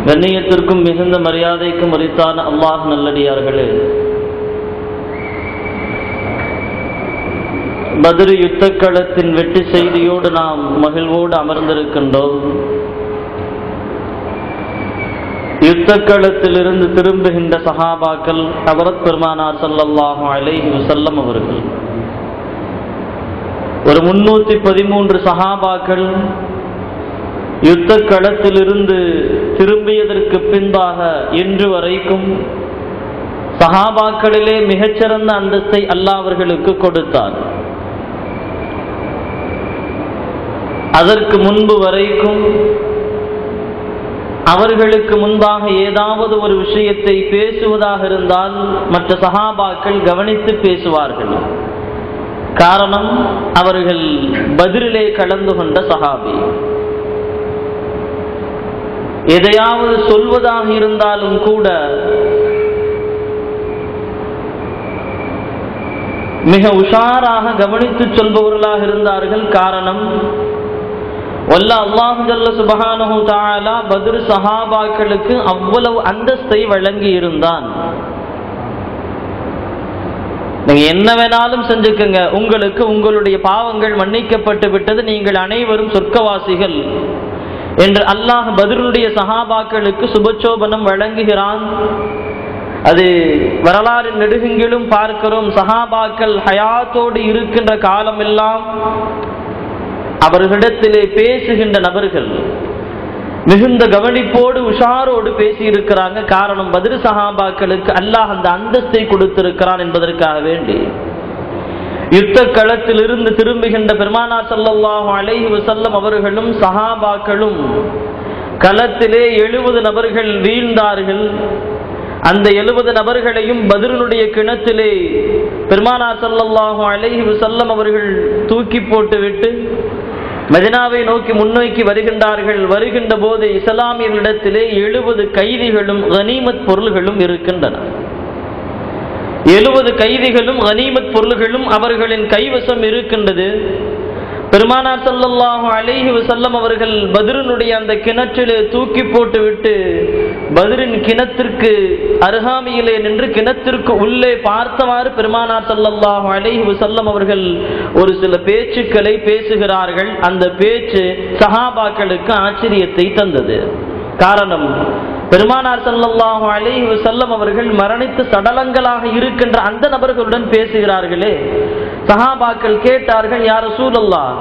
கண்ணியத்திற்கும் மிகுந்த மரியாதைக்கும் உரித்தான அல்லாஹ் நல்லடியார்களே, பத்ர் யுத்தக்களத்தின் வெற்றி செய்தியோடு நாம் மகிழ்வோடு அமர்ந்திருக்கின்றோம். யுத்தக்களத்திலிருந்து திரும்புகின்ற சஹாபாக்கள் ஹஜ்ரத் பெருமானார் ஸல்லல்லாஹு அலைஹி வஸல்லம் அவர்கள், ஒரு 313 சஹாபாக்கள் யுத்த களத்திலிருந்து திரும்பியதற்கு பின்பாக இன்று வரைக்கும் சஹாபாக்களிலே மிகச்சிறந்த அந்தஸ்தை அல்லாஹ் அவர்களுக்கு கொடுத்தார். அதற்கு முன்பு வரைக்கும் அவர்களுக்கு முன்பாக ஏதாவது ஒரு விஷயத்தை பேசுவதாக இருந்தால் மற்ற சஹாபாக்கள் கவனித்து பேசுவார்கள். காரணம், அவர்கள் பத்ரிலே கலந்து கொண்ட சஹாபி. எதையாவது சொல்வதாக இருந்தாலும் கூட மிக உஷாராக கவனித்து சொல்பவர்களாக இருந்தார்கள். காரணம், அல்லாஹ் ஜல்ல சுப்ஹானஹு தஆலா பத்ர் சஹாபாக்களுக்கு அவ்வளவு அந்தஸ்தை வழங்கி இருந்தான். நீங்க என்ன வேணாலும் செஞ்சுக்கங்க, உங்களுக்கு உங்களுடைய பாவங்கள் மன்னிக்கப்பட்டு விட்டது, நீங்கள் அனைவரும் சொர்க்கவாசிகள் என்று அல்லாஹ் பத்ருடைய சஹாபாக்களுக்கு சுபச்சோபனம் வழங்குகிறான். அது வரலாறின் நெடுகெங்கிலும் பார்க்கிறோம். சஹாபாக்கள் ஹயாத்தோடு இருக்கின்ற காலமெல்லாம் அவர்களிடத்திலே பேசுகின்ற நபர்கள் மிகுந்த கவனிப்போடு உஷாரோடு பேசியிருக்கிறாங்க. காரணம், பத்ர் சஹாபாக்களுக்கு அல்லாஹ் அந்த அந்தஸ்தை கொடுத்திருக்கிறான் என்பதற்காக வேண்டி. யுத்த களத்திலிருந்து திரும்புகின்ற பெருமானார் ஸல்லல்லாஹு அலைஹி வஸல்லம் அவர்களும் சஹாபாக்களும் களத்திலே 70 நபர்கள் வீழ்ந்தார்கள். அந்த 70 நபர்களையும் பத்ருடைய கிணத்திலே பெருமானார் ஸல்லல்லாஹு அலைஹி வஸல்லம் அவர்கள் தூக்கி போட்டுவிட்டு மதீனாவை நோக்கி முன்னோக்கி வருகின்றார்கள். வருகின்ற போது இஸ்லாமியர்களிடத்திலே 70 கைதிகளும் கனீமத் பொருள்களும் இருக்கின்றன. 70 கைதிகளும் கனீமத் பொருள்களும் அவர்களின் கைவசம் இருக்கின்றது. பெருமானார் ஸல்லல்லாஹு அலைஹி வஸல்லம் அவர்கள் பத்ருனுடைய அந்த கிணற்றிலே தூக்கி போட்டுவிட்டு பத்ரின் கிணத்திற்கு அருகாமையிலே நின்று கிணத்திற்கு உள்ளே பார்த்தவாறு பெருமானார் ஸல்லல்லாஹு அலைஹி வஸல்லம் அவர்கள் ஒரு சில பேச்சுக்களை பேசுகிறார்கள். அந்த பேச்சு சஹாபாக்களுக்கு ஆச்சரியத்தை தந்தது. காரணம், பெருமானார் ஸல்லல்லாஹு அலைஹி வஸல்லம் அவர்கள் மரணித்து சடலங்களாக இருக்கின்ற அந்த நபர்களுடன் பேசுகிறார்களே. சஹாபாக்கள் கேட்டார்கள், யா ரசூலல்லாஹ்,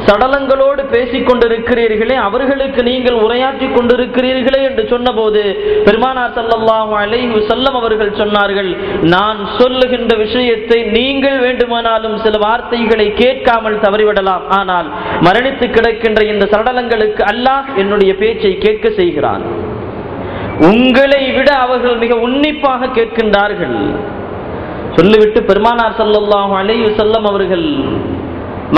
சடலங்களோடு பேசிக் கொண்டிருக்கிறீர்களே, அவர்களுக்கு நீங்கள் உரையாற்றி கொண்டிருக்கிறீர்களே என்று சொன்னபோது பெருமானார் ஸல்லல்லாஹு அலைஹி வஸல்லம் அவர்கள் சொன்னார்கள், நான் சொல்லுகின்ற விஷயத்தை நீங்கள் வேண்டுமானாலும் சில வார்த்தைகளை கேட்காமல் தவறிவிடலாம், ஆனால் மரணித்து கிடக்கின்ற இந்த சடலங்களுக்கு அல்லாஹ் என்னுடைய பேச்சை கேட்க செய்கிறான். உங்களை விட அவர்கள் மிக உன்னிப்பாக கேட்கின்றார்கள். சொல்லிவிட்டு பெருமானார் ஸல்லல்லாஹு அலைஹி வஸல்லம் அவர்கள்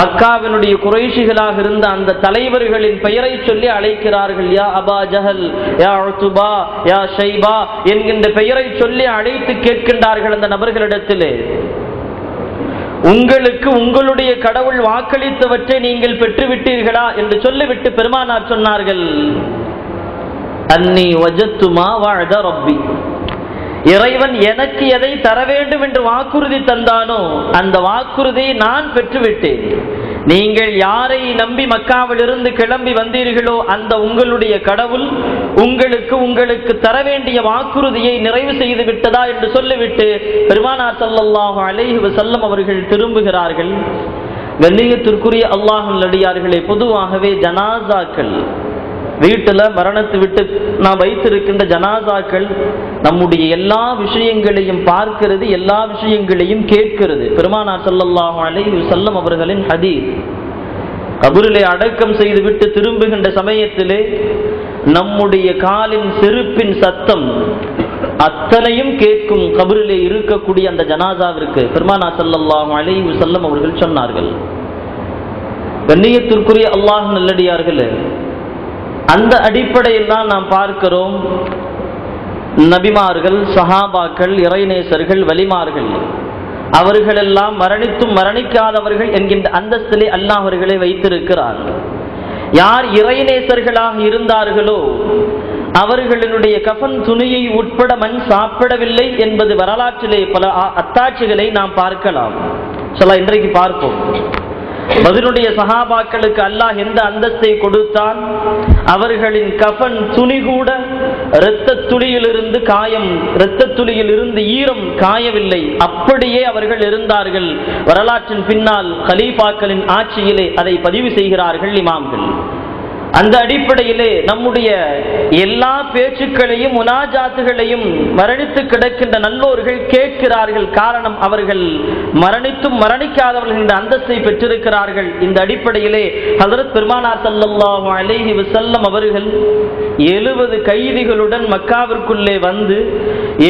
மக்காவினுடைய குறைஷிகளாக இருந்த அந்த தலைவர்களின் பெயரை சொல்லி அழைக்கிறார்கள். யா அபா ஜஹல், யா உத்பா, யா ஷைபா என்கின்ற பெயரை சொல்லி அழைத்து கேட்கின்றார்கள் அந்த நபர்களிடத்திலே. உங்களுக்கு உங்களுடைய கடவுள் வாக்களித்தவற்றை நீங்கள் பெற்றுவிட்டீர்களா என்று சொல்லிவிட்டு பெருமானார் சொன்னார்கள், அன்னி வஜத்து மா வஅத ரப்பி, இறைவன் எனக்கு எதை தர வேண்டும் என்று வாக்குறுதி தந்தானோ அந்த வாக்குறுதியை நான் பெற்றுவிட்டேன். நீங்கள் யாரை நம்பி மக்காவிலிருந்து கிளம்பி வந்தீர்களோ அந்த உங்களுடைய கடவுள் உங்களுக்கு தர வேண்டிய வாக்குறுதியை நிறைவு செய்து விட்டதா என்று சொல்லிவிட்டு பெருமானார் ஸல்லல்லாஹு அலைஹி வஸல்லம் அவர்கள் திரும்புகிறார்கள். கண்ணியத்திற்குரிய அல்லாஹ்வின் நல்லடியார்களே, பொதுவாகவே ஜனாசாக்கள் வீட்டில் மரணத்தை விட்டு நாம் வைத்திருக்கின்ற ஜனாசாக்கள் நம்முடைய எல்லா விஷயங்களையும் பார்க்கிறது, எல்லா விஷயங்களையும் கேட்கிறது. பெருமானார் ஸல்லல்லாஹு அலைஹி வஸல்லம் அவர்களின் ஹதீஸ், கபரிலே அடக்கம் செய்துவிட்டு திரும்புகின்ற சமயத்திலே நம்முடைய காலின் செருப்பின் சத்தம் அத்தனையும் கேட்கும் கபரிலே இருக்கக்கூடிய அந்த ஜனாசாவிற்கு பெருமானார் ஸல்லல்லாஹு அலைஹி வஸல்லம் அவர்கள் சொன்னார்கள். கண்ணியத்திற்குரிய அல்லாஹ் நல்லடியார்களே, அந்த அடிப்படையில் தான் நாம் பார்க்கிறோம், நபிமார்கள், சஹாபாக்கள், இறைநேசர்கள், வலிமார்கள் அவர்களெல்லாம் மரணித்தும் மரணிக்காதவர்கள் என்கின்ற அந்தஸ்திலே அல்லாஹ் அவர்களை வைத்திருக்கிறார். யார் இறைநேசர்களாக இருந்தார்களோ அவர்களினுடைய கஃன் துணியை உட்பட மண் சாப்பிடவில்லை என்பது வரலாற்றிலே பல அத்தாட்சிகளை நாம் பார்க்கலாம். இன்றைக்கு பார்ப்போம். பதிலுடைய சஹாபாக்களுக்கு அல்லாஹ் எந்த அந்தஸ்தை கொடுத்தான்? அவர்களின் கஃன் துணி கூட இரத்த துளியிலிருந்து ஈரம் காயவில்லை, அப்படியே அவர்கள் இருந்தார்கள். வரலாற்றின் பின்னால் கலீஃபாக்களின் ஆட்சியிலே அதை பதிவு செய்கிறார்கள் இமாம்கள். அந்த அடிப்படையிலே நம்முடைய எல்லா பேச்சுக்களையும் முனாஜாத்துகளையும் மரணித்து கிடக்கின்ற நல்லோர்கள் கேட்கிறார்கள். காரணம், அவர்கள் மரணித்தும் மரணிக்காதவர்கள் இந்த அந்தஸ்தை பெற்றிருக்கிறார்கள். இந்த அடிப்படையிலே ஹஜ்ரத் பெருமானார் ஸல்லல்லாஹு அலைஹி வஸல்லம் அவர்கள் 70 கைதிகளுடன் மக்காவிற்குள்ளே வந்து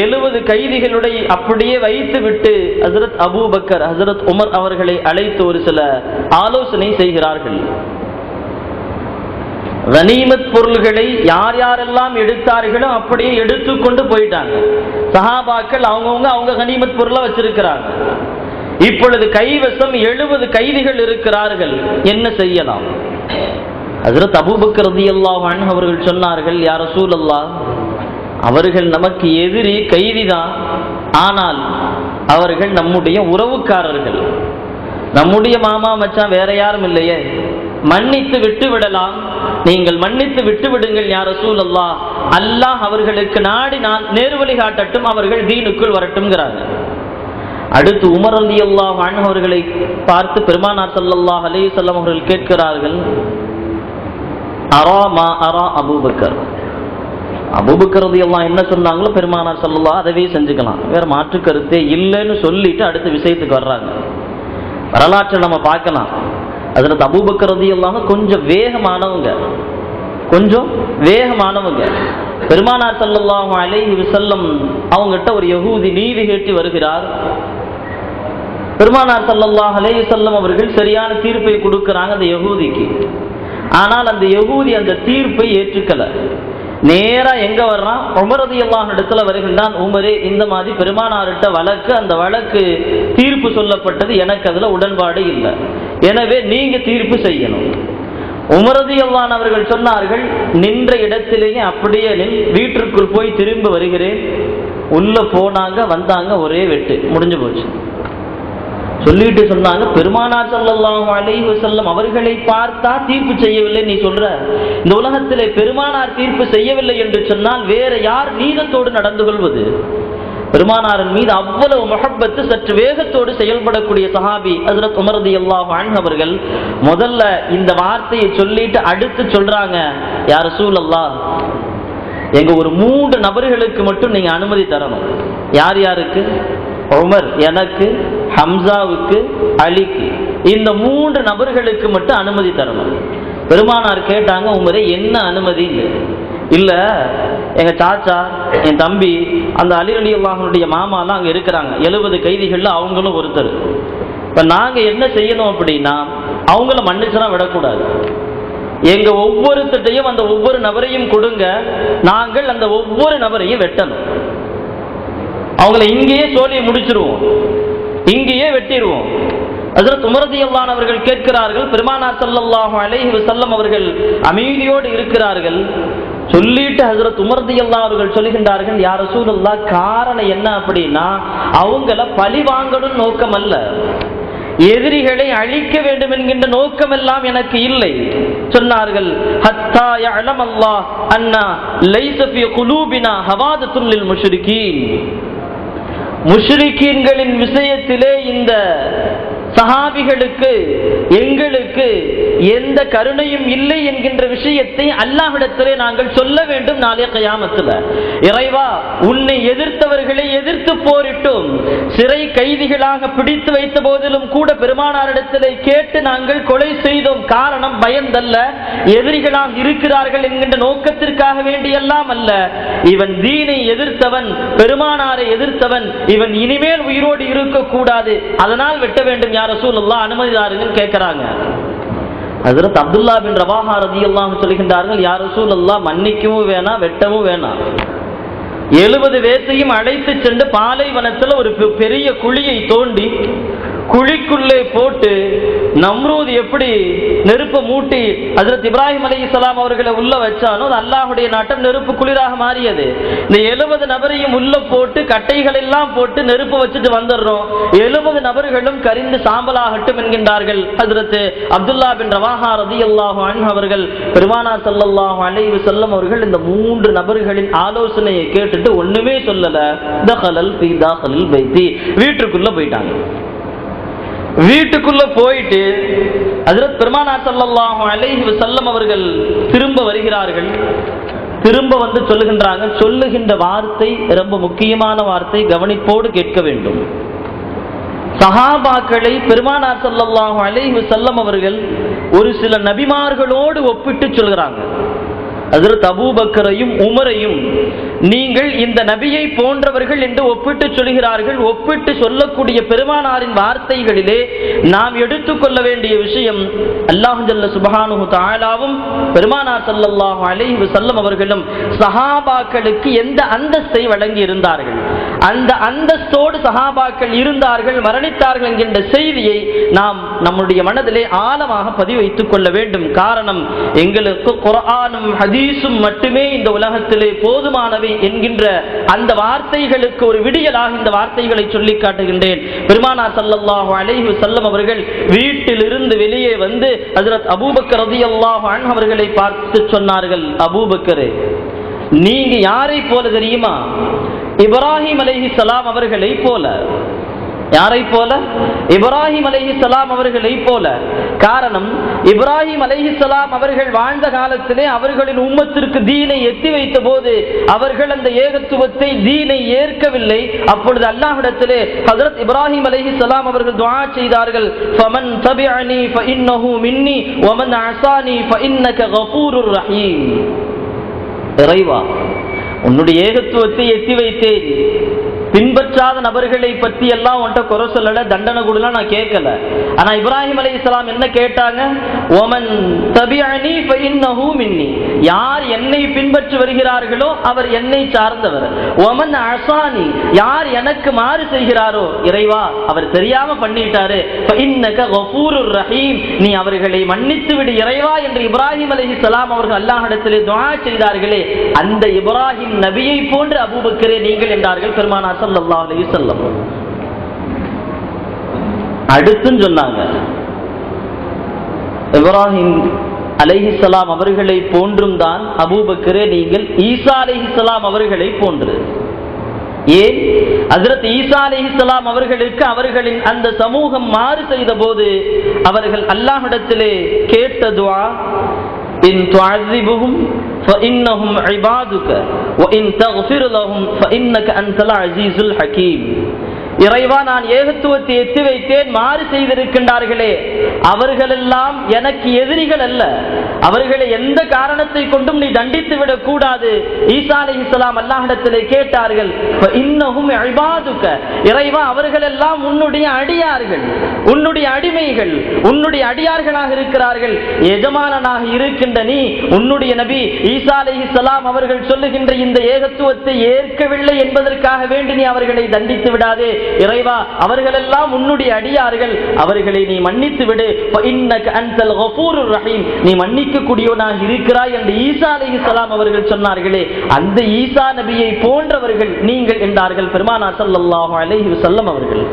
70 கைதிகளுடைய அப்படியே வைத்து விட்டு ஹஜ்ரத் அபூபக்கர், ஹஜ்ரத் உமர் அவர்களை அழைத்து ஒரு சில ஆலோசனை செய்கிறார்கள். கனிமத் பொருள்களை யார் யாரெல்லாம் எடுத்தார்களோ அப்படியே எடுத்துக்கொண்டு போயிட்டாங்க. சஹாபாக்கள் அவங்க கனிமத் பொருளை வச்சிருக்கிறாங்க. இப்பொழுது கைவசம் 70 கைதிகள் இருக்கிறார்கள், என்ன செய்யலாம்? ஹஜ்ரத் அபூபக்கர் ரலியல்லாஹு அன்ஹு அவர்கள் சொன்னார்கள், யா ரசூலல்லாஹ், அவர்கள் நமக்கு எதிரி, கைதிதான், ஆனால் அவர்கள் நம்முடைய உறவுக்காரர்கள், நம்முடைய மாமா மச்சான், வேற யாரும் இல்லையே, மன்னித்து விட்டு விடலாம், நீங்கள் மன்னித்து விட்டு விடுங்கள் யா ரசூலல்லாஹ், அல்லாஹ் அவர்களுக்கு நாடி நான் நேர்வழி காட்டட்டும், அவர்கள் தீனுக்குள் வரட்டும்ங்கிறாங்க. அடுத்து உமர் ரலியல்லாஹு அன்ஹு அவர்களை பார்த்து பெருமானார் ஸல்லல்லாஹு அலைஹி வஸல்லம் அவர்கள் கேட்கிறார்கள், அரா மா அரா அபூபக்கர். அபூபக்கர் ரலியல்லாஹு என்ன சொன்னாங்களோ பெருமானார் ஸல்லல்லாஹு அதவே செஞ்சுக்கலாம், வேற மாற்று கருத்தே இல்லைன்னு சொல்லிட்டு அடுத்த விஷயத்துக்கு வர்றாங்க. வரலாற்றை நம்ம பார்க்கலாம். ஹஜ்ரத் அபூபக்கர் ரலியல்லாஹு கொஞ்சம் வேகமானவங்க. பெருமானார் ஸல்லல்லாஹு அலைஹி வஸல்லம் அவங்ககிட்ட ஒரு யஹூதி நீதி கேட்டு வருகிறார். பெருமானார் ஸல்லல்லாஹு அலைஹி வஸல்லம் அவர்கள் சரியான தீர்ப்பை கொடுக்கிறாங்க அந்த யஹூதிக்கு. ஆனால் அந்த யஹூதி அந்த தீர்ப்பை ஏற்றுக்கல. நேரா எங்க வர்றான்? உமர் ரலியல்லாஹு இடத்துல வருகின்றான். உமரே, இந்த மாதிரி பெருமானார்கிட்ட வழக்கு, அந்த வழக்கு தீர்ப்பு சொல்லப்பட்டது, எனக்கு அதுல உடன்பாடு இல்லை, எனவே நீங்க தீர்ப்பு செய்யணும். உமர் ரலியல்லாஹு அவர்கள் சொன்னார்கள், நின்ற இடத்திலேயே அப்படியே வீட்டிற்குள் போய் திரும்ப வருகிறேன். உள்ள போனாங்க, வந்தாங்க, ஒரே வெட்டு, முடிஞ்சு போச்சு. சொல்லிட்டு சொன்னாங்க, பெருமானார் ஸல்லல்லாஹு அலைஹி வஸல்லம் அவர்களை பார்த்தா தீர்ப்பு செய்யவில்லை நீ சொல்ற, இந்த உலகத்திலே பெருமானார் தீர்ப்பு செய்யவில்லை என்று சொன்னால் வேற யார் நீதத்தோடு நடந்து கொள்வது? பெருமானாரின் மீது அவ்வளவு முஹப்பத்து, சற்று வேகத்தோடு செயல்படக்கூடிய சஹாபி ஹஜ்ரத் உமர் ரலியல்லாஹு அன்ஹு அவர்கள் முதல்ல இந்த வார்த்தையை சொல்லிட்டு அடுத்து சொல்றாங்க, யா ரசூலல்லாஹ், எங்க ஒரு 3 நபர்களுக்கு மட்டும் நீங்க அனுமதி தரணும். யார் யாருக்கு? உமர், எனக்கு, ஹம்சாவுக்கு, அலிக்கு, இந்த 3 நபர்களுக்கு மட்டும் அனுமதி தரணும். பெருமானார் கேட்டாங்க, உமரே என்ன அனுமதி? இல்ல, எங்க சாச்சா, என் தம்பி, அந்த அலி ரலியல்லாஹுடைய மாமாலாம் அங்க இருக்கிறாங்க, 70 கைதிகள்ல அவங்களும் ஒருத்தர். இப்ப நாங்க என்ன செய்யணும் அப்படின்னா, அவங்கள மன்னிச்சுனா விடக்கூடாது. எங்க ஒவ்வொருத்தையும் அந்த ஒவ்வொரு நபரையும் கொடுங்க, நாங்கள் அந்த ஒவ்வொரு நபரையும் வெட்டணும். அவங்களை இங்கேயே சோழியை முடிச்சிருவோம், இங்கேயே வெட்டிடுவோம். ஹஜ்ரத் உமர் ரலியல்லாஹு அவர்கள் கேட்கிறார்கள், பெருமானார் ஸல்லல்லாஹு அலைஹி வஸல்லம் அவர்கள் அமைதியோடு இருக்கிறார்கள். சொல்லிட்டு ஹஜ்ரத் உமர் ரலியல்லாஹு அவர்கள் சொல்லுகின்றார்கள், யா ரசூலல்லாஹ், காரணம் என்ன அப்படின்னா, அவங்கள பழி வாங்கணும் நோக்கம் அல்ல, எதிரிகளை அழிக்க வேண்டும் என்கின்ற நோக்கம் எல்லாம் எனக்கு இல்லை. சொன்னார்கள், ஹத்தா யஅலம் அல்லாஹ் அன்னா லைஸ ஃபீ குலூபினா ஹவாதத்துன் லில் முஷ்ரிகீன். முஷ்ரிகீன்களின் விஷயத்திலே இந்த சஹாபிகளுக்கு, எங்களுக்கு எந்த கருணையும் இல்லை என்கின்ற விஷயத்தை அல்லாஹ்விடத்திலே நாங்கள் சொல்ல வேண்டும் நாளைய கியாமத்தில். இறைவா, உன்னை எதிர்த்தவர்களை எதிர்த்து போரிட்டோம், சிறை கைதிகளாக பிடித்து வைத்த போதிலும் கூட பெருமானாரிடத்திலே கேட்டு நாங்கள் கொலை செய்தோம். காரணம் பயந்தல்ல, எதிரிகளாக இருக்கிறார்கள் என்கின்ற நோக்கத்திற்காக வேண்டியெல்லாம் அல்ல. இவன் தீனை எதிர்த்தவன், பெருமானாரை எதிர்த்தவன், இவன் இனிமேல் உயிரோடு இருக்கக்கூடாது, அதனால் வெட்ட வேண்டும் யா ரசூலுல்லாஹ், அனுமதி தாருங்கள் கேட்கிறாங்க. ஹஜ்ரத் அப்துல்லா பின் ரவாஹா ரலியல்லாஹு சொல்கின்றார்கள், யா ரசூலுல்லாஹ், மன்னிக்கவும் வேணாம், வெட்டவும் வேணாம். 70 பேரையும் அழைத்து சென்று பாலைவனத்தில் ஒரு பெரிய குழியை தோண்டி குழிக்குள்ளே போட்டு நம்ரூத் எப்படி நெருப்பை மூட்டி ஹஜ்ரத் இப்ராஹிம் அலைஹிஸ்ஸலாம் அவர்களை உள்ள வச்சானோ அல்லாஹ்வுடைய நாட்டம் நெருப்பு குளிராக மாறியது. இந்த 70 நபரையும் உள்ள போட்டு கட்டைகள் எல்லாம் போட்டு நெருப்பு வச்சுட்டு வந்துடுறோம், 70 நபர்களும் கரிந்து சாம்பலாகட்டும் என்கின்றார்கள். ஹஜ்ரத் அப்துல்லா பின் ரவாஹா ரலியல்லாஹு அன்ஹு அவர்கள் பெருமானார் ஸல்லல்லாஹு அலைஹி வஸல்லம் அவர்கள் இந்த 3 நபர்களின் ஆலோசனையை கேட்டுட்டு ஒண்ணுமே சொல்லல. தகலல் ஃபீ தாஹில் பைத்தி, வீட்டுக்குள்ள போயிட்டாங்க. வீட்டுக்குள்ள போயிட்டு ஹஜ்ரத் பெருமானார் ஸல்லல்லாஹு அலைஹி வஸல்லம் அவர்கள் திரும்ப வருகிறார்கள். திரும்ப வந்து சொல்லுகின்றாங்க. சொல்லுகின்ற வார்த்தை ரொம்ப முக்கியமான வார்த்தை, கவனிப்போடு கேட்க வேண்டும். சஹாபாக்களை பெருமானார் ஸல்லல்லாஹு அலைஹி வஸல்லம் அவர்கள் ஒரு சில நபிமார்களோடு ஒப்பிட்டு சொல்கிறாங்க. ஹஜ்ரத் அபூபக்கரையும் உமரையும் நீங்கள் இந்த நபியை போன்றவர்கள் என்று ஒப்பிட்டு சொல்கிறார்கள். ஒப்பிட்டு சொல்லக்கூடிய பெருமானாரின் வார்த்தைகளிலே நாம் எடுத்துக்கொள்ள வேண்டிய விஷயம், அல்லாஹ் ஜல்ல சுப்ஹானஹு தஆலாவும் பெருமானார் ஸல்லல்லாஹு அலைஹி வஸல்லம் அவர்களும் சஹாபாக்களுக்கு எந்த அந்தஸ்தை வழங்கி இருந்தார்கள், அந்த அந்தஸ்தோடு சஹாபாக்கள் இருந்தார்கள், மரணித்தார்கள் என்கின்ற செய்தியை நாம் நம்முடைய மனதிலே ஆழமாக பதிவு வைத்துக் கொள்ள வேண்டும். காரணம், எங்களுக்கு குர்ஆனும் ஹதீஸும் மட்டுமே இந்த உலகத்திலே போதுமானவை என்கின்ற அந்த வார்த்தைகளுக்கு ஒரு விடியலாக இந்த வார்த்தைகளை சொல்லி காட்டுகின்றேன். பெருமானார் ஸல்லல்லாஹு அலைஹி வஸல்லம் அவர்கள் வீட்டிலிருந்து வெளியே வந்து ஹஜ்ரத் அபூபக்கர் ரலியல்லாஹு அன்ஹு அவர்களை பார்த்து சொன்னார்கள், அபூபக்கரே, நீங்க யாரை போல தெரியுமா? இப்ராஹிம் அலைஹிஸ்ஸலாம் அவர்களை போல. யாரை போல? இப்ராஹிம் அலைஹிஸ்ஸலாம் அவர்களை போல. காரணம், இப்ராஹிம் அலைஹிஸ்ஸலாம் அவர்கள் வாழ்ந்த காலத்திலே அவர்களின் உம்மத்திற்கு தீனை எத்தி வைத்த போது அவர்கள் அந்த ஏகத்துவத்தை தீனை ஏற்கவில்லை. அப்பொழுது அல்லாஹ்விடத்திலே ஹஜ்ரத் இப்ராஹிம் அலைஹிஸ்ஸலாம் அவர்கள் துஆ செய்தார்கள், ஃபமன் தபிஅனி ஃபஇன்னஹு மின்னி வமன் அஸானி ஃபஇன்னக கஃபூருர் ரஹீம். இறைவா, உன்னுடைய ஏகத்துவத்தை எத்தி வைத்தேன், பின்பற்றாத நபர்களை பற்றி எல்லாம் உன்கிட்ட குறை சொல்லல, தண்டனை கொடுலாம் நான் கேட்கல. ஆனா இப்ராஹிம் அலைஹிஸ்ஸலாம் என்ன கேட்டாங்க? ஒமன் தபிஅனி ஃபஇன்னஹு மின்னி, யார் என்னை பின்பற்றி வருகிறார்களோ அவர் என்னை சார்ந்தவர். ஒமன் அஸானி, யார் எனக்கு மாறு செய்கிறாரோ, இறைவா அவர் தெரியாம பண்ணிட்டாரு, ஃபஇன்னக கஃபூருர் ரஹீம், நீ அவர்களை மன்னித்து விடு இறைவா என்று இப்ராஹிம் அலைஹிஸ்ஸலாம் அவர்கள் அல்லாஹ்விடத்திலே துஆ செய்தார்களே, அந்த இப்ராஹிம் நபியை போன்று அபூபக்கரே நீங்கள் என்றார்கள் பெருமானார் ஸல்லல்லாஹு அலைஹி வஸல்லம். அடுத்தும் சொன்னாங்க, இப்ராஹிம் அலைஹிஸ்ஸலாம் அவர்களை போன்றும் தான் அபூபக்கரே நீங்கள் ஈசா அலைஹிஸ்ஸலாம் அவர்களை போன்று. ஏன்? ஹஜ்ரத் ஈசா அலைஹிஸ்ஸலாம் அவர்களுக்கு அவர்களின் அந்த சமூகம் மாறு செய்த போது அவர்கள் அல்லாஹ்விடத்திலே கேட்ட துஆ, இன் துஅஸிபுஹும் فإنهم عبادك وإن تغفر لهم فإنك أنت العزيز الحكيم. இறைவா, நான் ஏகத்துவத்தை எத்தி வைத்தேன், மாறு செய்திருக்கின்றார்களே, அவர்களெல்லாம் எனக்கு எதிரிகள் அல்ல, அவர்களை எந்த காரணத்தை கொண்டும் நீ தண்டித்து விடக் கூடாது. ஈசா அலைஹிஸ்ஸலாம் அல்லாஹ்விடத்திலே கேட்டார்கள், இன்னஹும் இபாதுக, இறைவா அவர்களெல்லாம் உன்னுடைய அடியார்கள், உன்னுடைய அடிமைகள், உன்னுடைய அடியார்களாக இருக்கிறார்கள். எஜமானனாக இருக்கின்ற நீ உன்னுடைய நபி ஈசா அலைஹிஸ்ஸலாம் அவர்கள் சொல்லுகின்ற இந்த ஏகத்துவத்தை ஏற்கவில்லை என்பதற்காக வேண்டி நீ அவர்களை தண்டித்து விடாதே. இறைவா, அவர்களெல்லாம் உன்னுடைய அடியார்கள், அவர்களை நீ மன்னித்து விடு, ஃபஇன்னக அன்தல் கஃபூருர் ரஹீம், நீ மன்னிக்க கூடியவனாக இருக்கிறாய் என்று ஈசா அலைஹிஸ்ஸலாம் அவர்கள் சொன்னார்களே, அந்த ஈசா நபியை போன்றவர்கள் நீங்கள் என்றார்கள் பெருமானார் ஸல்லல்லாஹு அலைஹி வஸல்லம் அவர்கள்.